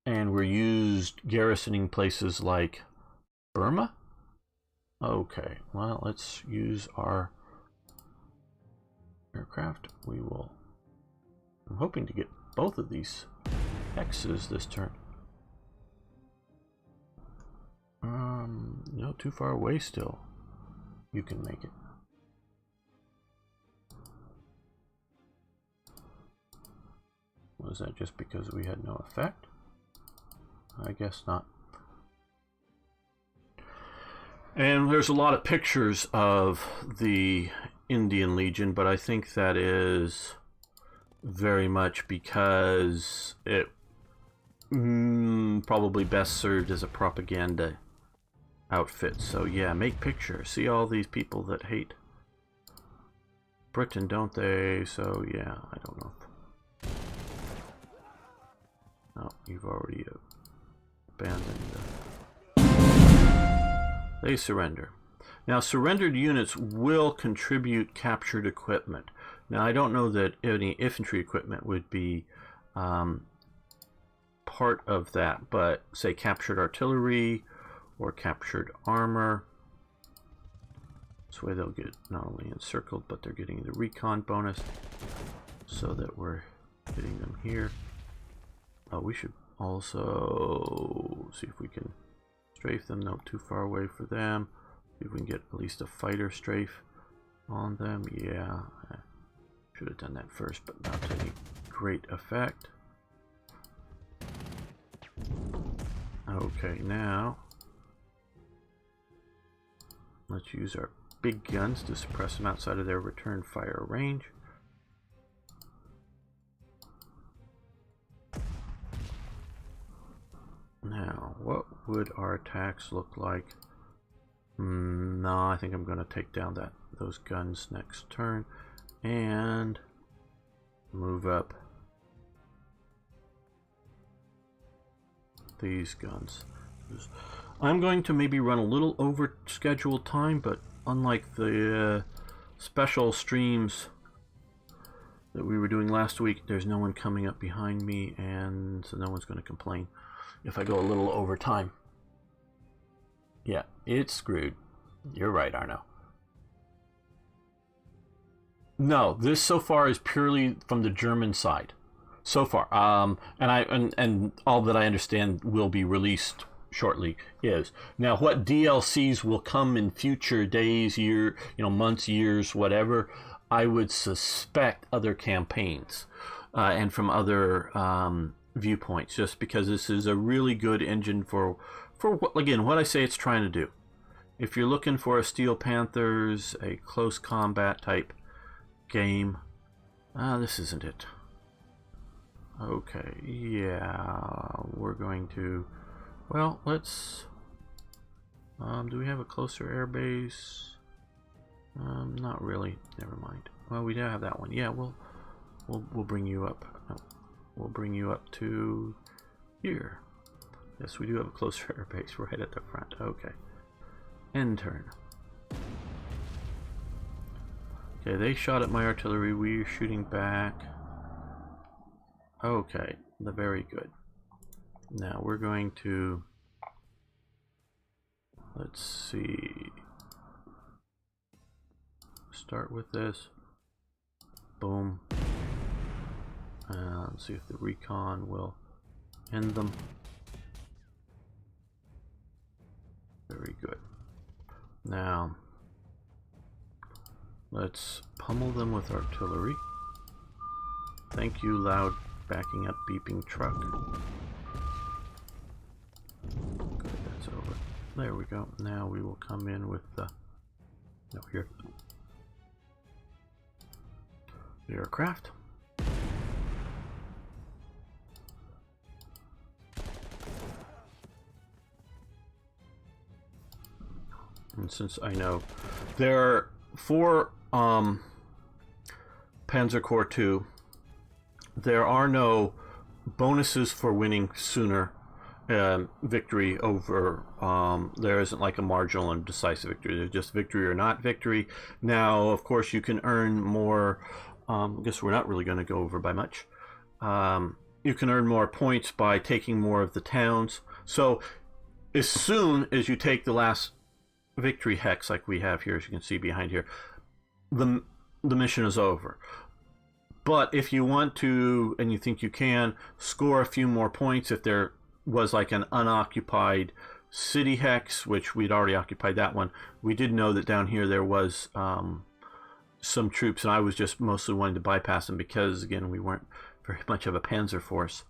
and were used garrisoning places like Burma. Okay, well, let's use our aircraft. I'm hoping to get both of these X's this turn. No, too far away still. You can make it. Was that just because we had no effect? I guess not. And there's a lot of pictures of the Indian Legion, but I think that is very much because it probably best served as a propaganda outfit. So yeah, make pictures. See all these people that hate Britain, don't they? So yeah, I don't know. Oh, you've already abandoned They surrender. Now, surrendered units will contribute captured equipment. Now, I don't know that any infantry equipment would be part of that, but say captured artillery or captured armor. This way they'll get not only encircled, but they're getting the recon bonus, so that we're hitting them here. Oh, we should also see if we can strafe them. No, too far away for them. See if we can get at least a fighter strafe on them. Yeah, I should have done that first, but not to any great effect. Okay, now let's use our big guns to suppress them outside of their return fire range. Now, what would our attacks look like? No, I think I'm going to take down those guns next turn and move up these guns. I'm going to maybe run a little over scheduled time, but unlike the special streams that we were doing last week, there's no one coming up behind me, and so no one's going to complain if I go a little over time. Yeah, it's screwed. You're right, Arno. No, this so far is purely from the German side. So far. And all that I understand will be released shortly is. Now, what DLCs will come in future days, months, years, whatever, I would suspect other campaigns and from other viewpoints, just because this is a really good engine for again, what I say it's trying to do. If you're looking for a Steel Panthers, a close combat type game, this isn't it. Okay, yeah, we're going to, well, let's, do we have a closer air base? Not really, never mind. Well, we do have that one. Yeah, we'll bring you up. No, we'll bring you up to here. Yes, we do have a closer air base right at the front. Okay. End turn. Okay, they shot at my artillery. We're shooting back. Okay, very good. Now we're going to, let's see, start with this. Boom. And see if the recon will end them. Very good. Now, let's pummel them with artillery. Thank you, loud backing up beeping truck. Good, that's over. There we go. Now we will come in with the, no, here, the aircraft. And since I know there are 4 Panzer Corps 2, there are no bonuses for winning sooner victory over, there isn't like a marginal and decisive victory. There's just victory or not victory. Now, of course, you can earn more, I guess we're not really going to go over by much. You can earn more points by taking more of the towns. So as soon as you take the last victory hex, like we have here, as you can see behind here, the mission is over. But if you want to, and you think you can, score a few more points, if there was like an unoccupied city hex, which we'd already occupied that one, we did know that down here there was some troops, and I was just mostly wanting to bypass them because, again, we weren't very much of a panzer force.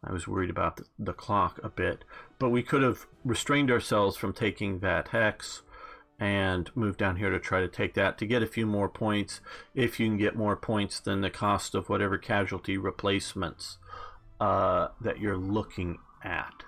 I was worried about the clock a bit. But we could have restrained ourselves from taking that hex and move down here to try to take that to get a few more points, if you can get more points than the cost of whatever casualty replacements that you're looking at.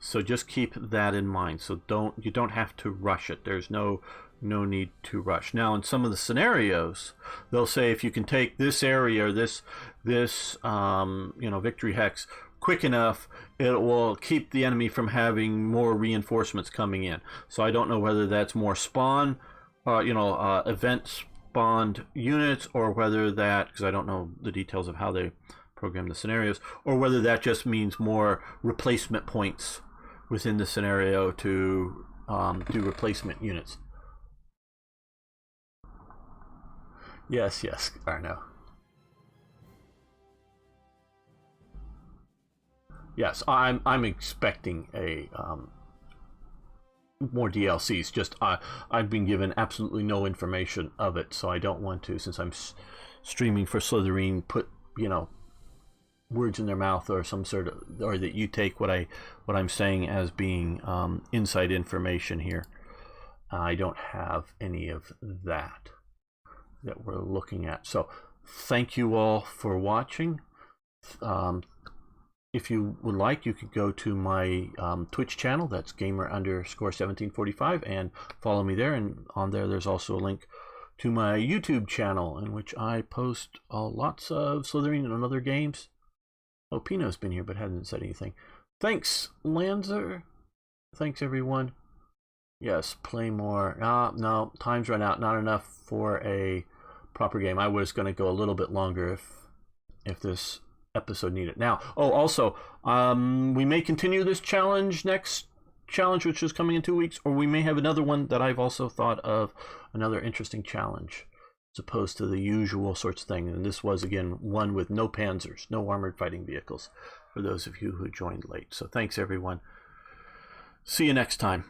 So just keep that in mind. So you don't have to rush it. There's no need to rush. Now, in some of the scenarios, they'll say if you can take this area or this victory hex quick enough, it will keep the enemy from having more reinforcements coming in. So I don't know whether that's more spawn, event spawned units, or whether that, because I don't know the details of how they program the scenarios, or whether that just means more replacement points within the scenario to do replacement units. Yes, I know. Yes, I'm expecting a more DLCs. Just I've been given absolutely no information of it, so I don't want to, since I'm streaming for Slytherin, put words in their mouth or some sort of, or that you take what I'm saying as being inside information here. I don't have any of that we're looking at. So thank you all for watching. If you would like, you could go to my Twitch channel. That's gamer_1745, and follow me there. And on there's also a link to my YouTube channel, in which I post lots of Slytherin and other games. Oh, Pino's been here but hasn't said anything. Thanks, Lanzer. Thanks, everyone. Yes, play more. No, time's run out. Not enough for a proper game. I was going to go a little bit longer if this episode needed. Now, also, we may continue this next challenge, which is coming in 2 weeks, or we may have another one that I've also thought of, another interesting challenge, as opposed to the usual sorts of thing. And this was, again, one with no panzers, no armored fighting vehicles, for those of you who joined late. So thanks, everyone. See you next time.